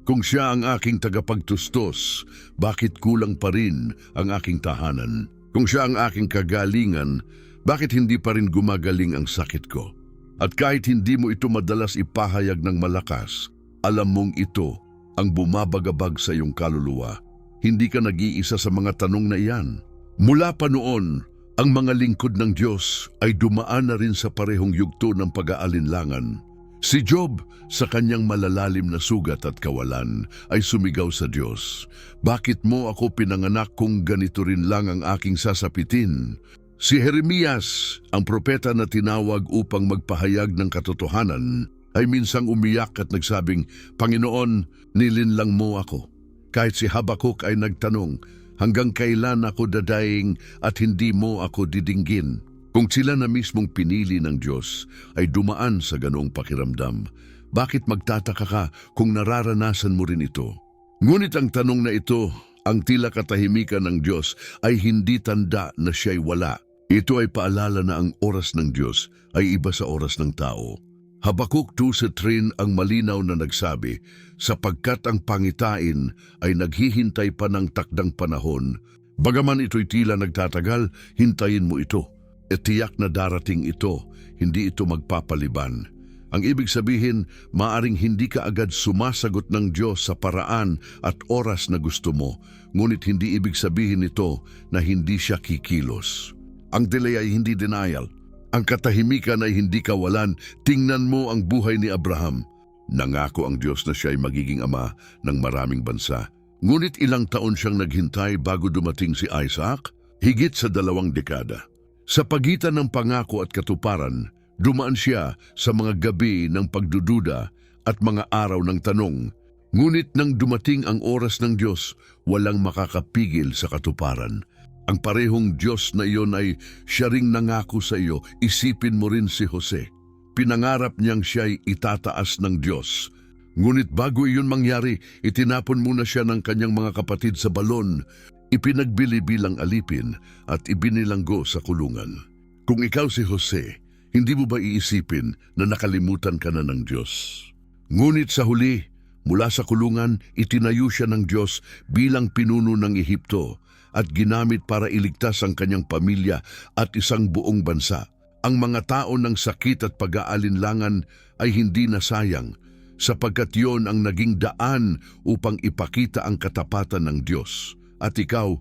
Kung siya ang aking tagapagtustos, bakit kulang pa rin ang aking tahanan? Kung siya ang aking kagalingan, bakit hindi pa rin gumagaling ang sakit ko? At kahit hindi mo ito madalas ipahayag ng malakas, alam mong ito ang bumabagabag sa iyong kaluluwa. Hindi ka nag-iisa sa mga tanong na iyan. Mula pa noon, ang mga lingkod ng Diyos ay dumaan na rin sa parehong yugto ng pag-aalinlangan. Si Job, sa kanyang malalalim na sugat at kawalan, ay sumigaw sa Diyos, "Bakit mo ako pinanganak kung ganito rin lang ang aking sasapitin?" Si Jeremias, ang propeta na tinawag upang magpahayag ng katotohanan, ay minsang umiyak at nagsabing, "Panginoon, nilinlang mo ako." Kahit si Habakuk ay nagtanong, "Hanggang kailan ako dadaing at hindi mo ako didinggin?" Kung sila na mismong pinili ng Diyos ay dumaan sa ganoong pakiramdam, bakit magtataka ka kung nararanasan mo rin ito? Ngunit ang tanong na ito, ang tila katahimikan ng Diyos ay hindi tanda na siya'y wala. Ito ay paalala na ang oras ng Diyos ay iba sa oras ng tao. Habakuk 2:3 ang malinaw na nagsabi, sapagkat ang pangitain ay naghihintay pa ng takdang panahon. Bagaman ito'y tila nagtatagal, hintayin mo ito. At tiyak na darating ito, hindi ito magpapaliban. Ang ibig sabihin, maaring hindi ka agad sumasagot ng Diyos sa paraan at oras na gusto mo, ngunit hindi ibig sabihin nito na hindi siya kikilos. Ang delay ay hindi denial. Ang katahimikan ay hindi kawalan. Tingnan mo ang buhay ni Abraham. Nangako ang Diyos na siya ay magiging ama ng maraming bansa. Ngunit ilang taon siyang naghintay bago dumating si Isaac? Higit sa 2 dekada. Sa pagitan ng pangako at katuparan, dumaan siya sa mga gabi ng pagdududa at mga araw ng tanong. Ngunit nang dumating ang oras ng Diyos, walang makakapigil sa katuparan. Ang parehong Diyos na iyon ay siya ring nangako sa iyo. Isipin mo rin si Jose. Pinangarap niyang siya'y itataas ng Diyos. Ngunit bago iyon mangyari, itinapon muna siya ng kanyang mga kapatid sa balon, ipinagbili bilang alipin at ibinilanggo sa kulungan. Kung ikaw si Jose, hindi mo ba iisipin na nakalimutan ka na ng Diyos? Ngunit sa huli, mula sa kulungan, itinayo siya ng Diyos bilang pinuno ng Ehipto at ginamit para iligtas ang kanyang pamilya at isang buong bansa. Ang mga tao ng sakit at pag-aalinlangan ay hindi nasayang, sapagkat yon ang naging daan upang ipakita ang katapatan ng Diyos. At ikaw,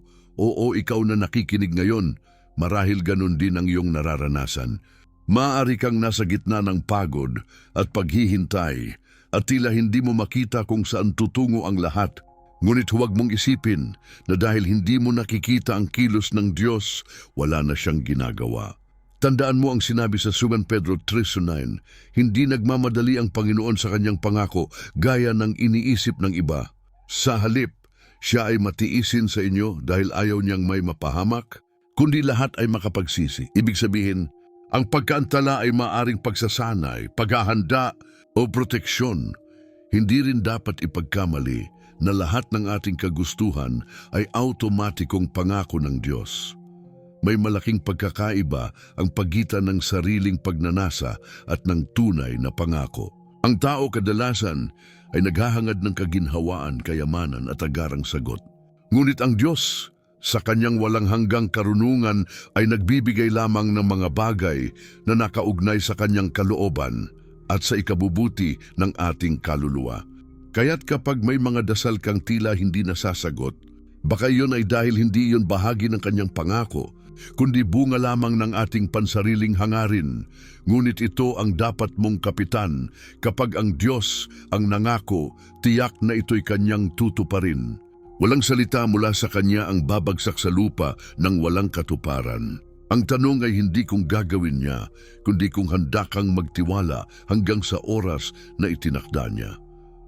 ikaw na nakikinig ngayon, marahil ganun din ang iyong nararanasan. Maaari kang nasa gitna ng pagod at paghihintay at tila hindi mo makita kung saan tutungo ang lahat. Ngunit huwag mong isipin na dahil hindi mo nakikita ang kilos ng Diyos, wala na siyang ginagawa. Tandaan mo ang sinabi sa 1 Pedro 3:9, hindi nagmamadali ang Panginoon sa kanyang pangako gaya ng iniisip ng iba. Sa halip, siya ay matiisin sa inyo dahil ayaw niyang may mapahamak, kundi lahat ay makapagsisi. Ibig sabihin, ang pagkaantala ay maaring pagsasanay, paghahanda o proteksyon. Hindi rin dapat ipagkamali na lahat ng ating kagustuhan ay automatikong pangako ng Diyos. May malaking pagkakaiba ang pagitan ng sariling pagnanasa at ng tunay na pangako. Ang tao kadalasan ay naghahangad ng kaginhawaan, kayamanan at agarang sagot. Ngunit ang Diyos, sa kanyang walang hanggang karunungan, ay nagbibigay lamang ng mga bagay na nakaugnay sa kanyang kalooban at sa ikabubuti ng ating kaluluwa. Kaya't kapag may mga dasal kang tila hindi nasasagot, baka iyon ay dahil hindi iyon bahagi ng kanyang pangako, kundi bunga lamang ng ating pansariling hangarin. Ngunit ito ang dapat mong kapitan. Kapag ang Diyos ang nangako, tiyak na ito'y kanyang tutuparin. Walang salita mula sa kanya ang babagsak sa lupa ng walang katuparan. Ang tanong ay hindi kung gagawin niya, kundi kung handa kang magtiwala hanggang sa oras na itinakda niya.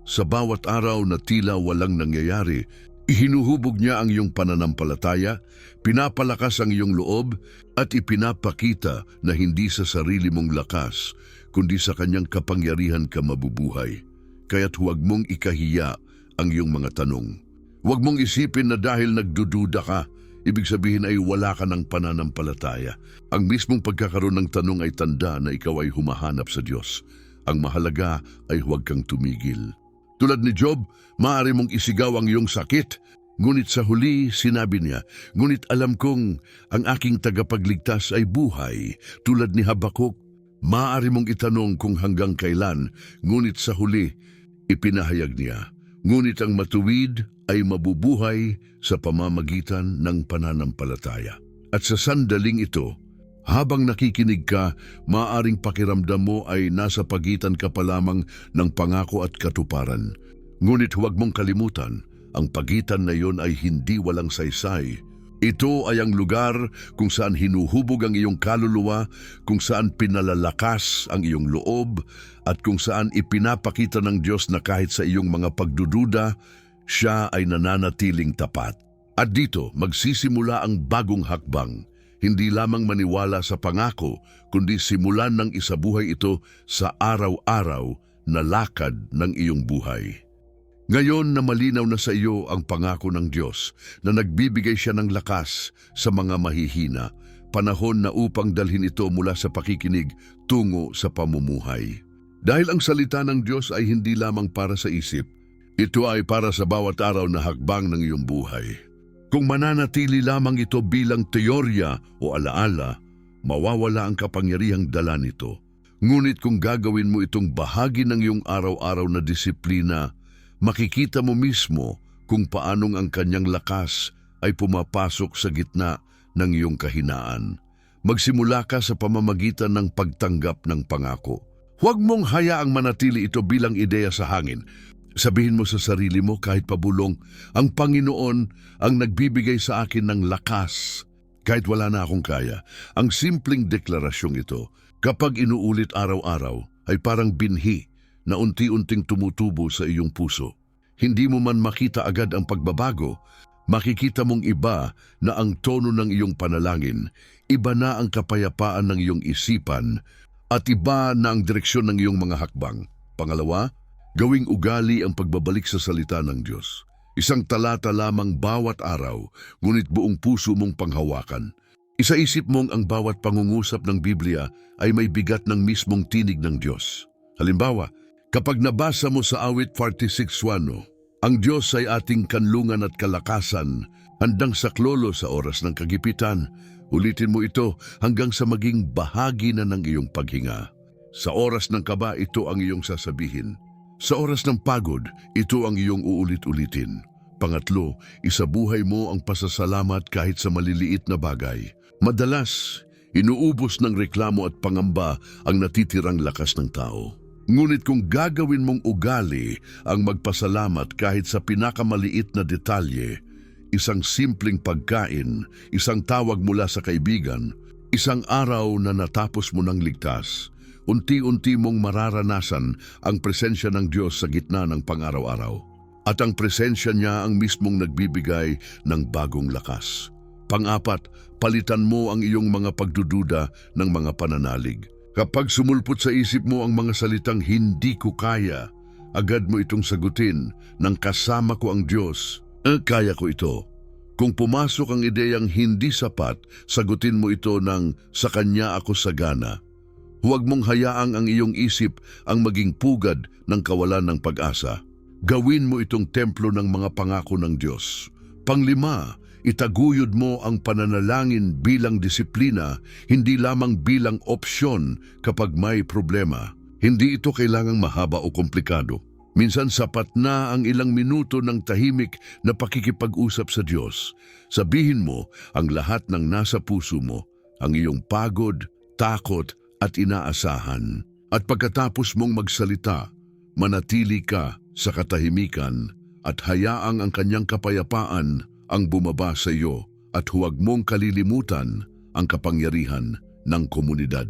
Sa bawat araw na tila walang nangyayari, ihinuhubog niya ang iyong pananampalataya, pinapalakas ang iyong loob, at ipinapakita na hindi sa sarili mong lakas, kundi sa kanyang kapangyarihan ka mabubuhay. Kaya't huwag mong ikahiya ang iyong mga tanong. Huwag mong isipin na dahil nagdududa ka, ibig sabihin ay wala ka ng pananampalataya. Ang mismong pagkakaroon ng tanong ay tanda na ikaw ay humahanap sa Diyos. Ang mahalaga ay huwag kang tumigil. Tulad ni Job, maaari mong isigaw ang iyong sakit, ngunit sa huli sinabi niya, ngunit alam kong ang aking tagapagligtas ay buhay. Tulad ni Habakuk, maaari mong itanong kung hanggang kailan, ngunit sa huli ipinahayag niya, ngunit ang matuwid ay mabubuhay sa pamamagitan ng pananampalataya. At sa sandaling ito, habang nakikinig ka, maaaring pakiramdam mo ay nasa pagitan ka pa lamang ng pangako at katuparan. Ngunit huwag mong kalimutan, ang pagitan na iyon ay hindi walang saysay. Ito ay ang lugar kung saan hinuhubog ang iyong kaluluwa, kung saan pinalalakas ang iyong loob, at kung saan ipinapakita ng Diyos na kahit sa iyong mga pagdududa, siya ay nananatiling tapat. At dito magsisimula ang bagong hakbang. Hindi lamang maniwala sa pangako, kundi simulan ng isabuhay ito sa araw-araw na lakad ng iyong buhay. Ngayon na malinaw na sa iyo ang pangako ng Diyos na nagbibigay siya ng lakas sa mga mahihina, panahon na upang dalhin ito mula sa pakikinig tungo sa pamumuhay. Dahil ang salita ng Diyos ay hindi lamang para sa isip, ito ay para sa bawat araw na hakbang ng iyong buhay. Kung mananatili lamang ito bilang teorya o alaala, mawawala ang kapangyarihang dala nito. Ngunit kung gagawin mo itong bahagi ng iyong araw-araw na disiplina, makikita mo mismo kung paanong ang kanyang lakas ay pumapasok sa gitna ng iyong kahinaan. Magsimula ka sa pamamagitan ng pagtanggap ng pangako. Huwag mong hayaang manatili ito bilang ideya sa hangin. Sabihin mo sa sarili mo kahit pabulong, ang Panginoon ang nagbibigay sa akin ng lakas. Kahit wala na akong kaya, ang simpleng deklarasyong ito, kapag inuulit araw-araw, ay parang binhi na unti-unting tumutubo sa iyong puso. Hindi mo man makita agad ang pagbabago, makikita mong iba na ang tono ng iyong panalangin, iba na ang kapayapaan ng iyong isipan, at iba na ang direksyon ng iyong mga hakbang. Pangalawa, gawing ugali ang pagbabalik sa salita ng Diyos. Isang talata lamang bawat araw, ngunit buong puso mong panghawakan. Isaisip mong ang bawat pangungusap ng Biblia ay may bigat ng mismong tinig ng Diyos. Halimbawa, kapag nabasa mo sa awit 46:1, ang Diyos ay ating kanlungan at kalakasan, handang saklolo sa oras ng kagipitan. Ulitin mo ito hanggang sa maging bahagi na ng iyong paghinga. Sa oras ng kaba, ito ang iyong sasabihin. Sa oras ng pagod, ito ang iyong uulit-ulitin. Pangatlo, isabuhay mo ang pasasalamat kahit sa maliliit na bagay. Madalas, inuubos ng reklamo at pangamba ang natitirang lakas ng tao. Ngunit kung gagawin mong ugali ang magpasalamat kahit sa pinakamaliit na detalye, isang simpleng pagkain, isang tawag mula sa kaibigan, isang araw na natapos mo ng ligtas, unti-unti mong mararanasan ang presensya ng Diyos sa gitna ng pang-araw-araw. At ang presensya niya ang mismong nagbibigay ng bagong lakas. Pang-apat, palitan mo ang iyong mga pagdududa ng mga pananalig. Kapag sumulpot sa isip mo ang mga salitang hindi ko kaya, agad mo itong sagutin ng kasama ko ang Diyos. Kaya ko ito. Kung pumasok ang ideyang hindi sapat, sagutin mo ito ng sa Kanya ako sagana. Huwag mong hayaang ang iyong isip ang maging pugad ng kawalan ng pag-asa. Gawin mo itong templo ng mga pangako ng Diyos. Panglima, itaguyod mo ang pananalangin bilang disiplina, hindi lamang bilang opsyon kapag may problema. Hindi ito kailangang mahaba o komplikado. Minsan sapat na ang ilang minuto ng tahimik na pakikipag-usap sa Diyos. Sabihin mo ang lahat ng nasa puso mo, ang iyong pagod, takot, at inaasahan. At pagkatapos mong magsalita, manatili ka sa katahimikan at hayaang ang kanyang kapayapaan ang bumaba sa iyo at huwag mong kalilimutan ang kapangyarihan ng komunidad.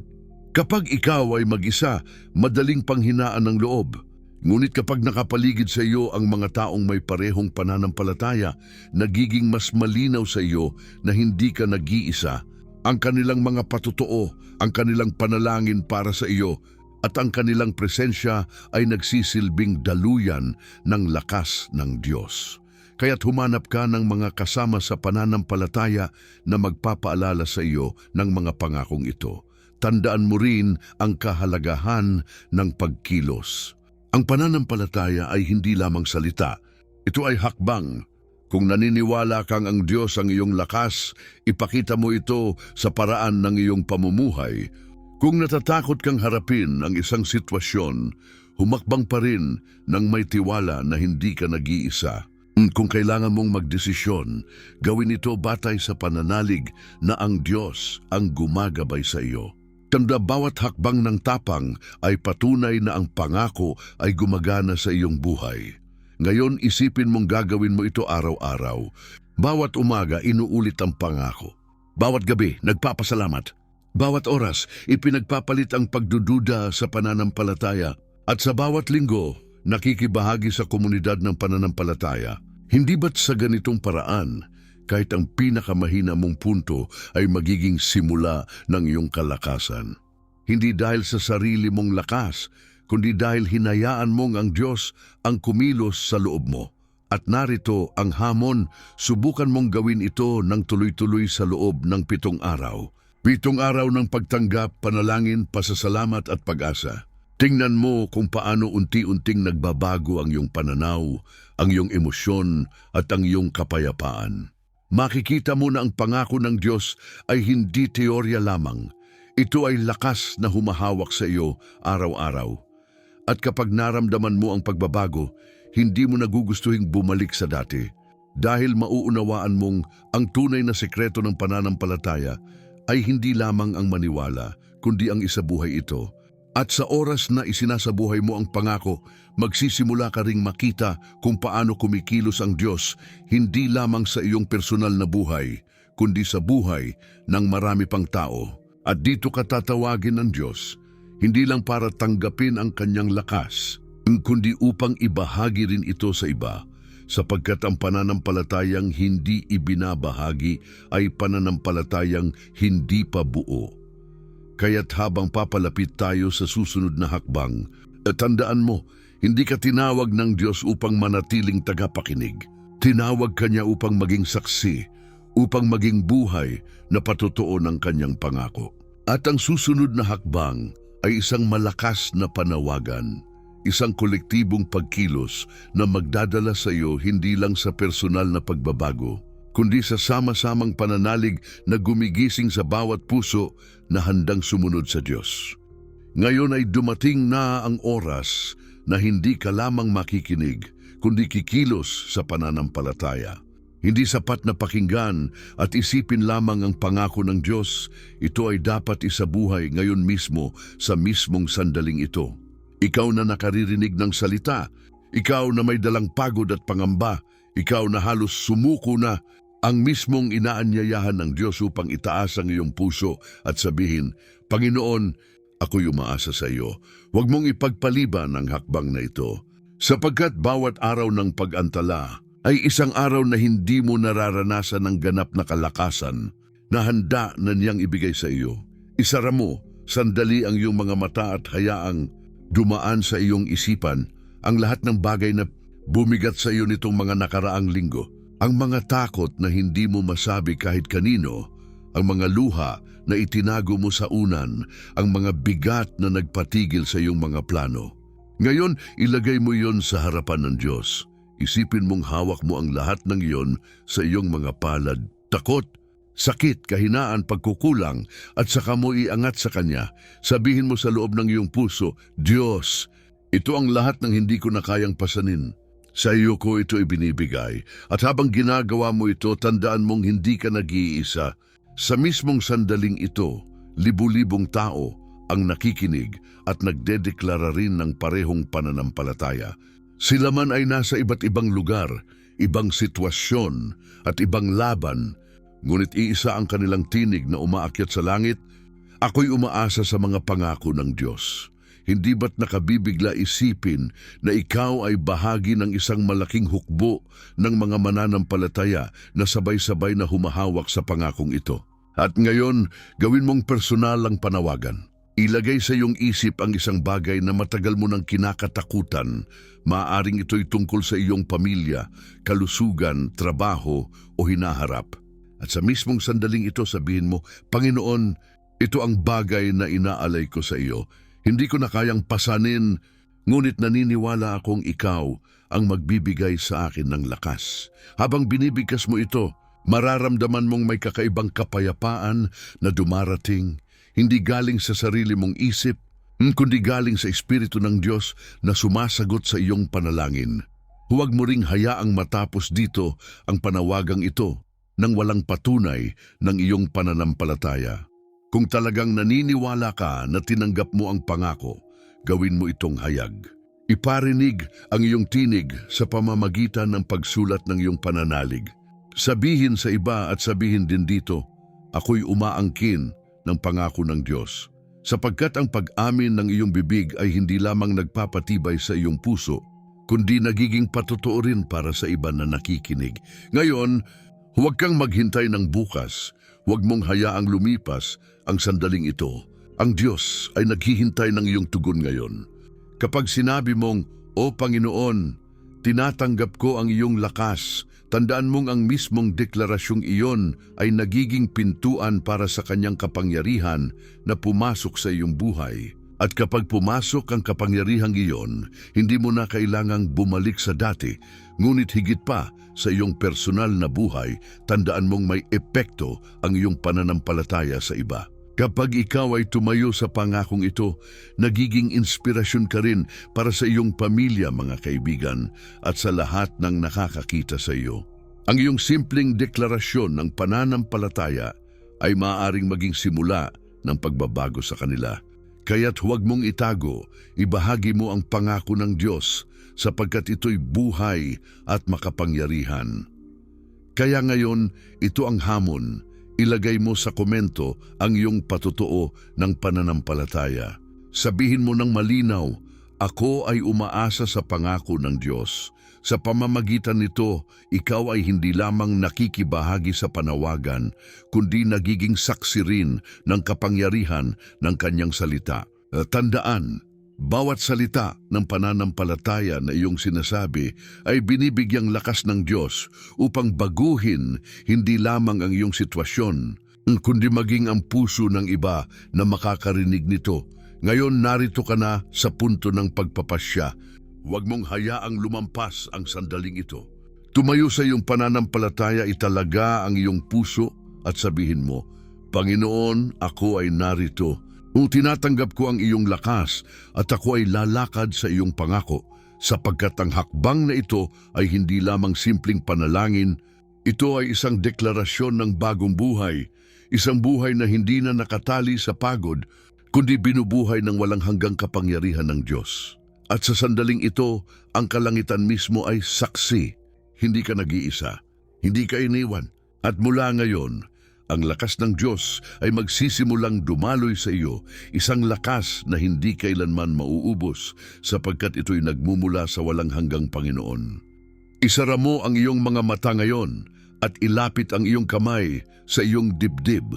Kapag ikaw ay mag-isa, madaling panghinaan ng loob. Ngunit kapag nakapaligid sa iyo ang mga taong may parehong pananampalataya, nagiging mas malinaw sa iyo na hindi ka nag-iisa. Ang kanilang mga patotoo, ang kanilang panalangin para sa iyo, at ang kanilang presensya ay nagsisilbing daluyan ng lakas ng Diyos. Kaya't humanap ka ng mga kasama sa pananampalataya na magpapaalala sa iyo ng mga pangakong ito. Tandaan mo rin ang kahalagahan ng pagkilos. Ang pananampalataya ay hindi lamang salita. Ito ay hakbang. Kung naniniwala kang ang Diyos ang iyong lakas, ipakita mo ito sa paraan ng iyong pamumuhay. Kung natatakot kang harapin ang isang sitwasyon, humakbang pa rin ng may tiwala na hindi ka nag-iisa. Kung kailangan mong magdesisyon, gawin ito batay sa pananalig na ang Diyos ang gumagabay sa iyo. Tanda bawat hakbang ng tapang ay patunay na ang pangako ay gumagana sa iyong buhay. Ngayon isipin mong gagawin mo ito araw-araw. Bawat umaga inuulit ang pangako. Bawat gabi nagpapasalamat. Bawat oras ipinagpapalit ang pagdududa sa pananampalataya. At sa bawat linggo nakikibahagi sa komunidad ng pananampalataya. Hindi ba't sa ganitong paraan, kahit ang pinakamahina mong punto ay magiging simula ng iyong kalakasan. Hindi dahil sa sarili mong lakas, kundi dahil hinayaan mong ang Diyos ang kumilos sa loob mo. At narito ang hamon, subukan mong gawin ito ng tuloy-tuloy sa loob ng 7 araw. 7 araw ng pagtanggap, panalangin, pasasalamat at pag-asa. Tingnan mo kung paano unti-unting nagbabago ang iyong pananaw, ang iyong emosyon at ang iyong kapayapaan. Makikita mo na ang pangako ng Diyos ay hindi teorya lamang. Ito ay lakas na humahawak sa iyo araw-araw. At kapag naramdaman mo ang pagbabago, hindi mo nagugustuhing bumalik sa dati. Dahil mauunawaan mong ang tunay na sekreto ng pananampalataya ay hindi lamang ang maniwala, kundi ang isabuhay ito. At sa oras na isinasabuhay mo ang pangako, magsisimula ka ring makita kung paano kumikilos ang Diyos, hindi lamang sa iyong personal na buhay, kundi sa buhay ng marami pang tao. At dito ka tatawagin ng Diyos, hindi lang para tanggapin ang kanyang lakas, kundi upang ibahagi rin ito sa iba, sapagkat ang pananampalatayang hindi ibinabahagi ay pananampalatayang hindi pa buo. Kaya't habang papalapit tayo sa susunod na hakbang, tandaan mo, hindi ka tinawag ng Diyos upang manatiling tagapakinig. Tinawag ka niya upang maging saksi, upang maging buhay na patotoo ng kanyang pangako. At ang susunod na hakbang ay isang malakas na panawagan, isang kolektibong pagkilos na magdadala sa iyo hindi lang sa personal na pagbabago, kundi sa sama-samang pananalig na gumigising sa bawat puso na handang sumunod sa Diyos. Ngayon ay dumating na ang oras na hindi ka lamang makikinig, kundi kikilos sa pananampalataya. Hindi sapat na pakinggan at isipin lamang ang pangako ng Diyos, ito ay dapat isabuhay ngayon mismo sa mismong sandaling ito. Ikaw na nakaririnig ng salita, ikaw na may dalang pagod at pangamba, ikaw na halos sumuko na, ang mismong inaanyayahan ng Diyos upang itaas ang iyong puso at sabihin, Panginoon, ako'y umaasa sa iyo. Huwag mong ipagpaliban ang hakbang na ito, sapagkat bawat araw ng pag-antala ay isang araw na hindi mo nararanasan ng ganap na kalakasan na handa na niyang ibigay sa iyo. Isara mo, sandali ang iyong mga mata at hayaang dumaan sa iyong isipan ang lahat ng bagay na bumigat sa iyo nitong mga nakaraang linggo. Ang mga takot na hindi mo masabi kahit kanino, ang mga luha na itinago mo sa unan, ang mga bigat na nagpatigil sa iyong mga plano. Ngayon, ilagay mo iyon sa harapan ng Diyos. Isipin mong hawak mo ang lahat ng iyon sa iyong mga palad. Takot, sakit, kahinaan, pagkukulang, at saka mo iangat sa Kanya. Sabihin mo sa loob ng iyong puso, Diyos, ito ang lahat ng hindi ko na kayang pasanin. Sa iyo ko ito ibinibigay, at habang ginagawa mo ito, tandaan mong hindi ka nag-iisa. Sa mismong sandaling ito, libu-libong tao ang nakikinig at nagdedeklara rin ng parehong pananampalataya. Sila man ay nasa iba't ibang lugar, ibang sitwasyon at ibang laban, ngunit iisa ang kanilang tinig na umaakyat sa langit. Ako'y umaasa sa mga pangako ng Diyos. Hindi ba't nakabibigla isipin na ikaw ay bahagi ng isang malaking hukbo ng mga mananampalataya na sabay-sabay na humahawak sa pangakong ito? At ngayon, gawin mong personal ang panawagan. Ilagay sa iyong isip ang isang bagay na matagal mo nang kinakatakutan. Maaaring ito'y tungkol sa iyong pamilya, kalusugan, trabaho o hinaharap. At sa mismong sandaling ito sabihin mo, Panginoon, ito ang bagay na inaalay ko sa iyo. Hindi ko na kayang pasanin, ngunit naniniwala akong ikaw ang magbibigay sa akin ng lakas. Habang binibigkas mo ito, mararamdaman mong may kakaibang kapayapaan na dumarating, hindi galing sa sarili mong isip, kundi galing sa Espiritu ng Diyos na sumasagot sa iyong panalangin. Huwag mo ring hayaang matapos dito ang panawagang ito nang walang patunay ng iyong pananampalataya. Kung talagang naniniwala ka na tinanggap mo ang pangako, gawin mo itong hayag. Iparinig ang iyong tinig sa pamamagitan ng pagsulat ng iyong pananalig. Sabihin sa iba at sabihin din dito, ako'y umaangkin ng pangako ng Diyos. Sapagkat ang pag-amin ng iyong bibig ay hindi lamang nagpapatibay sa iyong puso, kundi nagiging patotoo rin para sa iba na nakikinig. Ngayon, Huwag kang maghintay ng bukas. Huwag mong hayaang lumipas ang sandaling ito. Ang Diyos ay naghihintay ng iyong tugon ngayon. Kapag sinabi mong, "O Panginoon, tinatanggap ko ang iyong lakas," tandaan mong ang mismong deklarasyong iyon ay nagiging pintuan para sa kanyang kapangyarihan na pumasok sa iyong buhay. At kapag pumasok ang kapangyarihang iyon, hindi mo na kailangang bumalik sa dati, ngunit higit pa sa iyong personal na buhay, tandaan mong may epekto ang iyong pananampalataya sa iba. Kapag ikaw ay tumayo sa pangakong ito, nagiging inspirasyon ka rin para sa iyong pamilya, mga kaibigan, at sa lahat ng nakakakita sa iyo. Ang iyong simpleng deklarasyon ng pananampalataya ay maaaring maging simula ng pagbabago sa kanila. Kaya't huwag mong itago, ibahagi mo ang pangako ng Diyos sapagkat ito'y buhay at makapangyarihan. Kaya ngayon, ito ang hamon. Ilagay mo sa komento ang iyong patotoo ng pananampalataya. Sabihin mo ng malinaw, "Ako ay umaasa sa pangako ng Diyos. Sa pamamagitan nito, ikaw ay hindi lamang nakikibahagi sa panawagan, kundi nagiging saksi rin ng kapangyarihan ng kanyang salita." Tandaan, bawat salita ng pananampalataya na iyong sinasabi ay binibigyang lakas ng Diyos upang baguhin hindi lamang ang iyong sitwasyon, kundi maging ang puso ng iba na makakarinig nito. Ngayon narito ka na sa punto ng pagpapasya. Huwag mong hayaang lumampas ang sandaling ito. Tumayo sa iyong pananampalataya, italaga ang iyong puso at sabihin mo, "Panginoon, ako ay narito. Kung tinatanggap ko ang iyong lakas at ako ay lalakad sa iyong pangako, sapagkat ang hakbang na ito ay hindi lamang simpleng panalangin, ito ay isang deklarasyon ng bagong buhay, isang buhay na hindi na nakatali sa pagod, kundi binubuhay ng walang hanggang kapangyarihan ng Diyos." At sa sandaling ito, ang kalangitan mismo ay saksi. Hindi ka nag-iisa, hindi ka iniwan. At mula ngayon, ang lakas ng Diyos ay magsisimulang dumaloy sa iyo, isang lakas na hindi kailanman mauubos sapagkat ito'y nagmumula sa walang hanggang Panginoon. Isara mo ang iyong mga mata ngayon at ilapit ang iyong kamay sa iyong dibdib.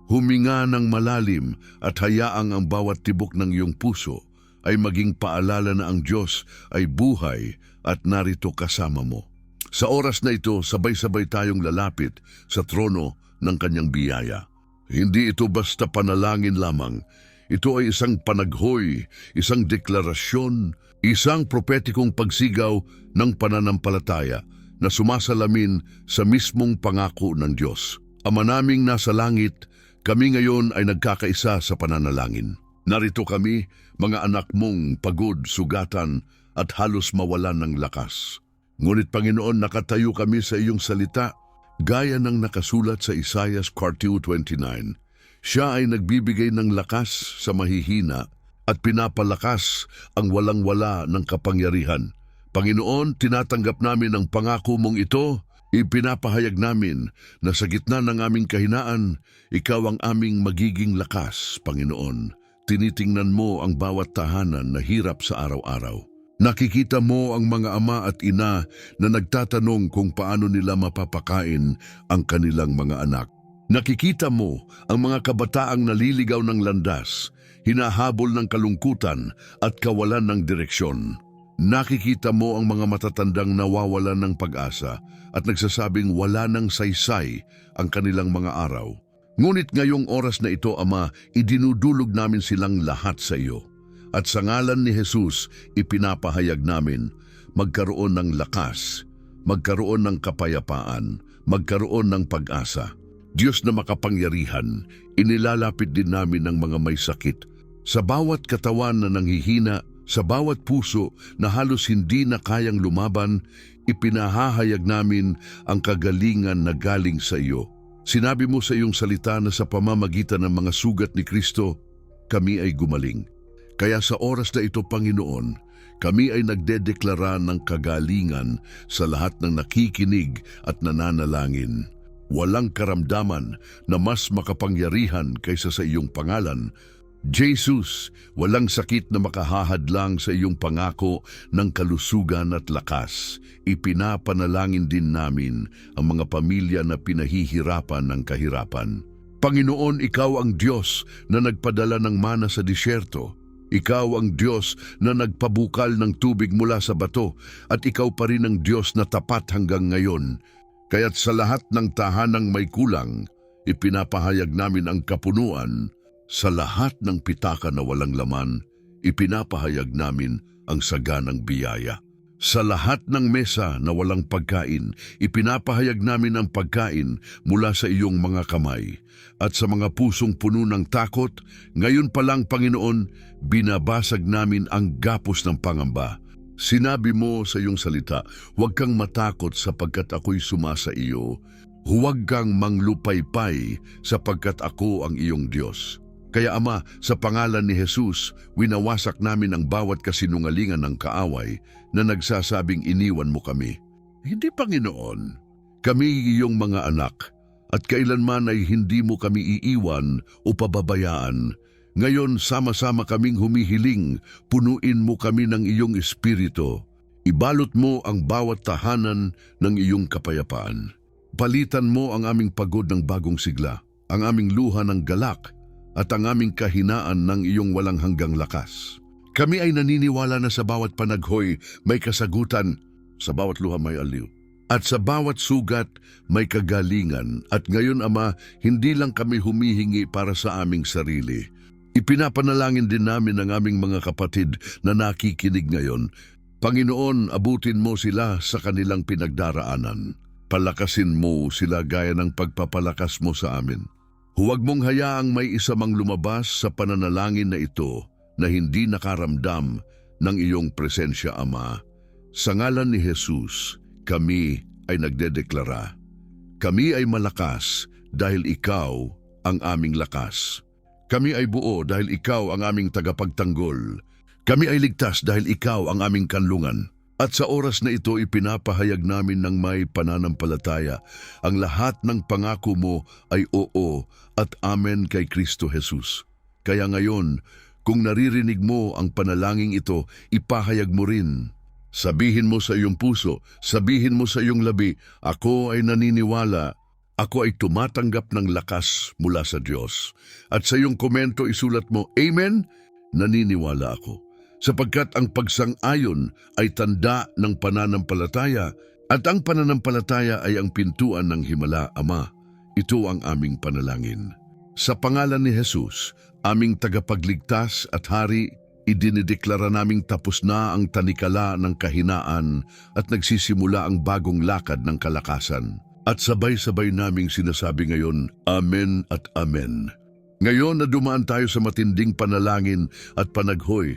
Huminga ng malalim at hayaang ang bawat tibok ng iyong puso ay maging paalala na ang Diyos ay buhay at narito kasama mo. Sa oras na ito, sabay-sabay tayong lalapit sa trono ng kanyang biyaya. Hindi ito basta panalangin lamang. Ito ay isang panaghoy, isang deklarasyon, isang propetikong pagsigaw ng pananampalataya na sumasalamin sa mismong pangako ng Diyos. Ama naming nasa langit, kami ngayon ay nagkakaisa sa pananalangin. Narito kami, mga anak mong pagod, sugatan at halos mawalan ng lakas. Ngunit Panginoon, nakatayo kami sa iyong salita, gaya ng nakasulat sa Isaiah 42:29. Siya ay nagbibigay ng lakas sa mahihina at pinapalakas ang walang-wala ng kapangyarihan. Panginoon, tinatanggap namin ang pangako mong ito. Ipinapahayag namin na sa gitna ng aming kahinaan, ikaw ang aming magiging lakas, Panginoon. Tinitingnan mo ang bawat tahanan na hirap sa araw-araw. Nakikita mo ang mga ama at ina na nagtatanong kung paano nila mapapakain ang kanilang mga anak. Nakikita mo ang mga kabataang naliligaw ng landas, hinahabol ng kalungkutan at kawalan ng direksyon. Nakikita mo ang mga matatandang nawawalan ng pag-asa at nagsasabing wala ng saysay ang kanilang mga araw. Ngunit ngayong oras na ito, Ama, idinudulog namin silang lahat sa iyo. At sa ngalan ni Jesus, ipinapahayag namin, magkaroon ng lakas, magkaroon ng kapayapaan, magkaroon ng pag-asa. Diyos na makapangyarihan, inilalapit din namin ng mga may sakit. Sa bawat katawan na nanghihina, sa bawat puso na halos hindi na kayang lumaban, ipinahahayag namin ang kagalingan na galing sa iyo. Sinabi mo sa iyong salita na sa pamamagitan ng mga sugat ni Kristo, kami ay gumaling. Kaya sa oras na ito, Panginoon, kami ay nagdedeklara ng kagalingan sa lahat ng nakikinig at nananalangin. Walang karamdaman na mas makapangyarihan kaysa sa iyong pangalan. Jesus, walang sakit na makahahadlang sa iyong pangako ng kalusugan at lakas. Ipinapanalangin din namin ang mga pamilya na pinahihirapan ng kahirapan. Panginoon, Ikaw ang Diyos na nagpadala ng mana sa disyerto. Ikaw ang Diyos na nagpabukal ng tubig mula sa bato at Ikaw pa rin ang Diyos na tapat hanggang ngayon. Kaya't sa lahat ng tahanang may kulang, ipinapahayag namin ang kapunuan. Sa lahat ng pitaka na walang laman, ipinapahayag namin ang saganang biyaya. Sa lahat ng mesa na walang pagkain, ipinapahayag namin ang pagkain mula sa iyong mga kamay. At sa mga pusong puno ng takot, ngayon pa lang, Panginoon, binabasag namin ang gapos ng pangamba. Sinabi mo sa iyong salita, huwag kang matakot sapagkat ako'y sumasa iyo. Huwag kang manglupaypay sapagkat ako ang iyong Diyos. Kaya Ama, sa pangalan ni Jesus, winawasak namin ang bawat kasinungalingan ng kaaway na nagsasabing iniwan mo kami. Hindi, Panginoon. Kami iyong mga anak at kailanman ay hindi mo kami iiwan o pababayaan. Ngayon, sama-sama kaming humihiling, punuin mo kami ng iyong espiritu. Ibalot mo ang bawat tahanan ng iyong kapayapaan. Palitan mo ang aming pagod ng bagong sigla, ang aming luha ng galak, at ang aming kahinaan ng iyong walang hanggang lakas. Kami ay naniniwala na sa bawat panaghoy may kasagutan, sa bawat luha may aliw, at sa bawat sugat may kagalingan. At ngayon, Ama, hindi lang kami humihingi para sa aming sarili. Ipinapanalangin din namin ang aming mga kapatid na nakikinig ngayon. Panginoon, abutin mo sila sa kanilang pinagdaraanan. Palakasin mo sila gaya ng pagpapalakas mo sa amin. Huwag mong hayaang may isa mang lumabas sa pananalangin na ito na hindi nakaramdam ng iyong presensya, Ama. Sa ngalan ni Jesus, kami ay nagdedeklara. Kami ay malakas dahil Ikaw ang aming lakas. Kami ay buo dahil Ikaw ang aming tagapagtanggol. Kami ay ligtas dahil Ikaw ang aming kanlungan. At sa oras na ito, ipinapahayag namin ng may pananampalataya. Ang lahat ng pangako mo ay oo at amen kay Kristo Jesus. Kaya ngayon, kung naririnig mo ang panalangin ito, ipahayag mo rin. Sabihin mo sa iyong puso, sabihin mo sa iyong labi, ako ay naniniwala, ako ay tumatanggap ng lakas mula sa Diyos. At sa iyong komento isulat mo, Amen, naniniwala ako. Sapagkat ang pagsang-ayon ay tanda ng pananampalataya at ang pananampalataya ay ang pintuan ng himala, Ama. Ito ang aming panalangin. Sa pangalan ni Jesus, aming tagapagligtas at hari, idinideklara naming tapos na ang tanikala ng kahinaan at nagsisimula ang bagong lakad ng kalakasan. At sabay-sabay naming sinasabi ngayon, Amen at Amen. Ngayon na dumaan tayo sa matinding panalangin at panaghoy,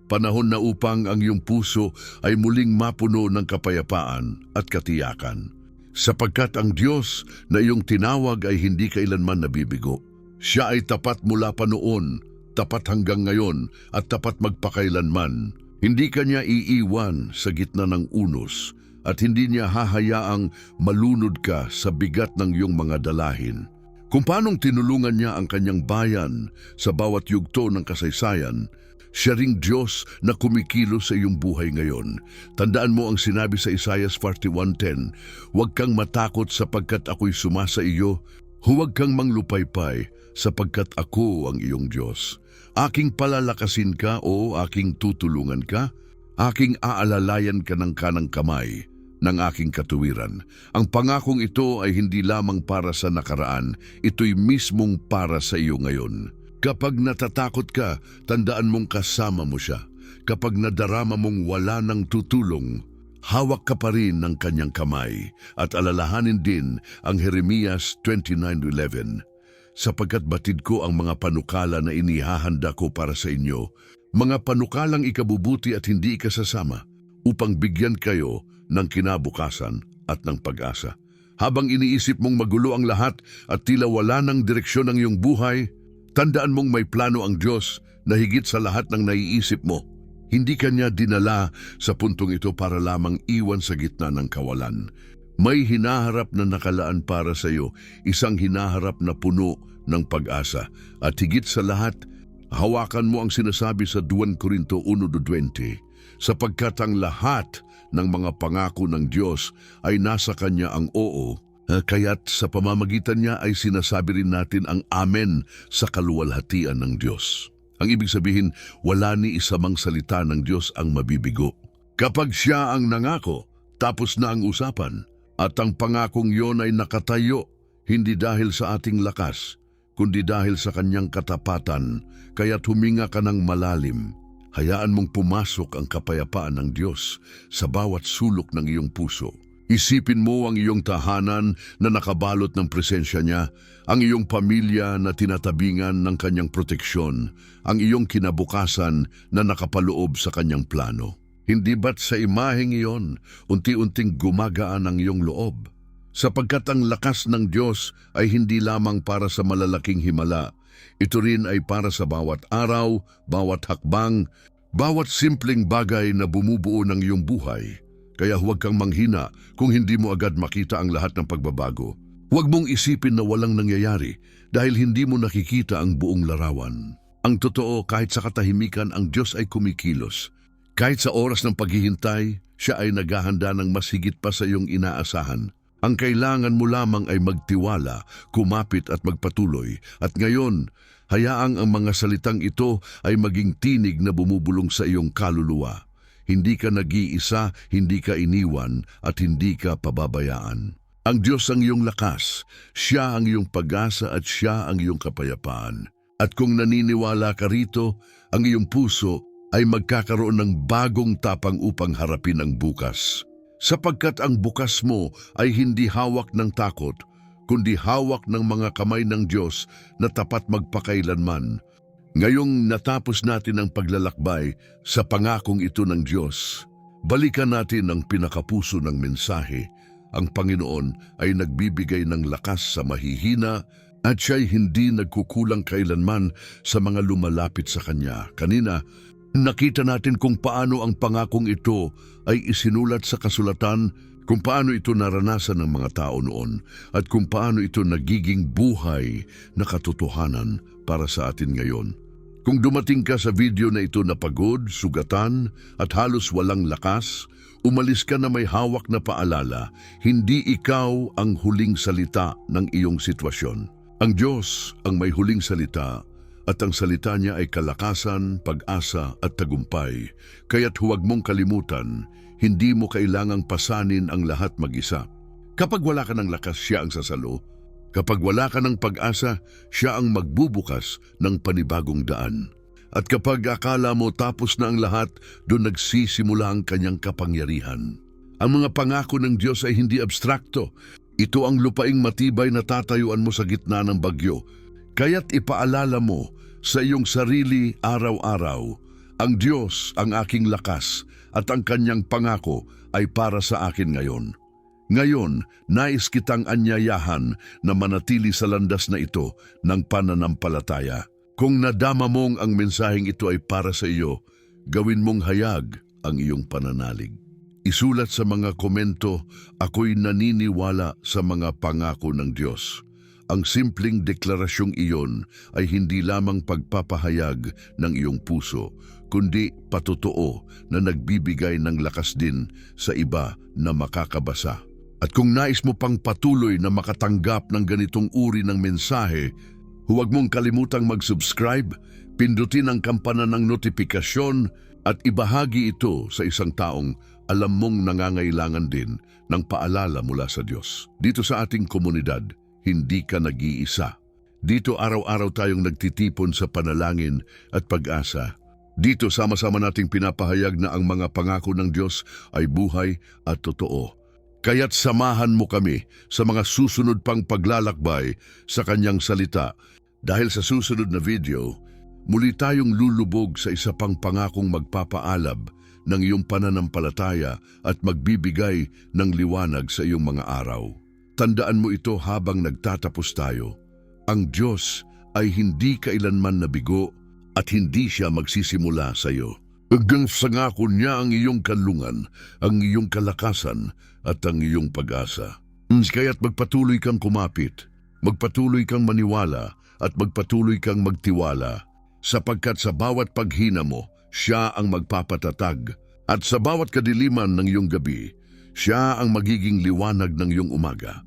panahon na upang ang iyong puso ay muling mapuno ng kapayapaan at katiyakan. Sapagkat ang Diyos na iyong tinawag ay hindi kailanman nabibigo. Siya ay tapat mula pa noon, tapat hanggang ngayon, at tapat magpakailanman. Hindi kanya iiwan sa gitna ng unos, at hindi niya hahayaang malunod ka sa bigat ng iyong mga dalahin. Kung paanong tinulungan niya ang kanyang bayan sa bawat yugto ng kasaysayan, siya ring Diyos na kumikilos sa iyong buhay ngayon. Tandaan mo ang sinabi sa Isaiah 41:10, huwag kang matakot sapagkat ako'y sumasa iyo. Huwag kang manglupaypay sapagkat ako ang iyong Diyos. Aking palalakasin ka o aking tutulungan ka. Aking aalalayan ka ng kanang kamay ng aking katuwiran. Ang pangakong ito ay hindi lamang para sa nakaraan, ito'y mismong para sa iyo ngayon. Kapag natatakot ka, tandaan mong kasama mo siya. Kapag nadarama mong wala ng tutulong, hawak ka pa rin ng kanyang kamay. At alalahanin din ang Jeremias 29:11. Sapagkat batid ko ang mga panukala na inihahanda ko para sa inyo, mga panukalang ikabubuti at hindi ikasasama, upang bigyan kayo ng kinabukasan at ng pag-asa. Habang iniisip mong magulo ang lahat at tila wala ng direksyon ng iyong buhay, tandaan mong may plano ang Diyos na higit sa lahat ng naiisip mo. Hindi kanya dinala sa puntong ito para lamang iwan sa gitna ng kawalan. May hinaharap na nakalaan para sa iyo, isang hinaharap na puno ng pag-asa. At higit sa lahat, Hawakan mo ang sinasabi sa 2 Korinto 1:20, sapagkat ang lahat ng mga pangako ng Diyos ay nasa Kanya ang oo, kaya't sa pamamagitan niya ay sinasabi rin natin ang amen sa kaluwalhatian ng Diyos. Ang ibig sabihin, wala ni isa mang salita ng Diyos ang mabibigo. Kapag siya ang nangako, tapos na ang usapan, at ang pangakong yon ay nakatayo, hindi dahil sa ating lakas, kundi dahil sa kanyang katapatan, kaya't huminga ka ng malalim. Hayaan mong pumasok ang kapayapaan ng Diyos sa bawat sulok ng iyong puso. Isipin mo ang iyong tahanan na nakabalot ng presensya niya, ang iyong pamilya na tinatabingan ng kanyang proteksyon, ang iyong kinabukasan na nakapaloob sa kanyang plano. Hindi ba't sa imaheng iyon, unti-unting gumagaan ang iyong loob? Sapagkat ang lakas ng Diyos ay hindi lamang para sa malalaking himala, ito rin ay para sa bawat araw, bawat hakbang, bawat simpleng bagay na bumubuo ng iyong buhay. Kaya huwag kang manghina kung hindi mo agad makita ang lahat ng pagbabago. Huwag mong isipin na walang nangyayari dahil hindi mo nakikita ang buong larawan. Ang totoo, kahit sa katahimikan, ang Diyos ay kumikilos. Kahit sa oras ng paghihintay, siya ay naghahanda ng mas higit pa sa iyong inaasahan. Ang kailangan mo lamang ay magtiwala, kumapit at magpatuloy. At ngayon, hayaang ang mga salitang ito ay maging tinig na bumubulong sa iyong kaluluwa. Hindi ka nag-iisa, hindi ka iniwan, at hindi ka pababayaan. Ang Diyos ang iyong lakas, Siya ang iyong pag-asa at Siya ang iyong kapayapaan. At kung naniniwala ka rito, ang iyong puso ay magkakaroon ng bagong tapang upang harapin ang bukas. Sapagkat ang bukas mo ay hindi hawak ng takot, kundi hawak ng mga kamay ng Diyos na tapat magpakailanman. Ngayong natapos natin ang paglalakbay sa pangakong ito ng Diyos, balikan natin ang pinakapuso ng mensahe. Ang Panginoon ay nagbibigay ng lakas sa mahihina at siya'y hindi nagkukulang kailanman sa mga lumalapit sa Kanya. Kanina, nakita natin kung paano ang pangakong ito ay isinulat sa kasulatan, kung paano ito naranasan ng mga tao noon, at kung paano ito nagiging buhay na katotohanan para sa atin ngayon. Kung dumating ka sa video na ito na pagod, sugatan, at halos walang lakas, umalis ka na may hawak na paalala, hindi ikaw ang huling salita ng iyong sitwasyon. Ang Diyos ang may huling salita, at ang salita niya ay kalakasan, pag-asa at tagumpay. Kaya't huwag mong kalimutan, hindi mo kailangang pasanin ang lahat mag-isa. Kapag wala ka ng lakas, siya ang sasalo. Kapag wala ka ng pag-asa, siya ang magbubukas ng panibagong daan. At kapag akala mo tapos na ang lahat, doon nagsisimula ang kanyang kapangyarihan. Ang mga pangako ng Diyos ay hindi abstrakto. Ito ang lupaing matibay na tatayuan mo sa gitna ng bagyo. Kaya't ipaalala mo sa iyong sarili araw-araw, ang Diyos ang aking lakas at ang kanyang pangako ay para sa akin ngayon. Ngayon, nais kitang anyayahan na manatili sa landas na ito ng pananampalataya. Kung nadama mong ang mensaheng ito ay para sa iyo, gawin mong hayag ang iyong pananalig. Isulat sa mga komento, ako'y naniniwala sa mga pangako ng Diyos. Ang simpleng deklarasyong iyon ay hindi lamang pagpapahayag ng iyong puso, kundi patotoo na nagbibigay ng lakas din sa iba na makakabasa. At kung nais mo pang patuloy na makatanggap ng ganitong uri ng mensahe, huwag mong kalimutang mag-subscribe, pindutin ang kampana ng notifikasyon at ibahagi ito sa isang taong alam mong nangangailangan din ng paalala mula sa Diyos. Dito sa ating komunidad, hindi ka nag-iisa. Dito araw-araw tayong nagtitipon sa panalangin at pag-asa. Dito sama-sama nating pinapahayag na ang mga pangako ng Diyos ay buhay at totoo. Kaya't samahan mo kami sa mga susunod pang paglalakbay sa kanyang salita. Dahil sa susunod na video, muli tayong lulubog sa isa pang pangakong magpapaalab ng iyong pananampalataya at magbibigay ng liwanag sa iyong mga araw. Tandaan mo ito habang nagtatapos tayo. Ang Diyos ay hindi kailanman nabigo at hindi siya magsisimula sa iyo. Hanggang sa ngako niya ang iyong kalungan, ang iyong kalakasan at ang iyong pag-asa. Kaya't magpatuloy kang kumapit, magpatuloy kang maniwala at magpatuloy kang magtiwala. sapagkat sa bawat paghina mo, siya ang magpapatatag. At sa bawat kadiliman ng iyong gabi, siya ang magiging liwanag ng iyong umaga.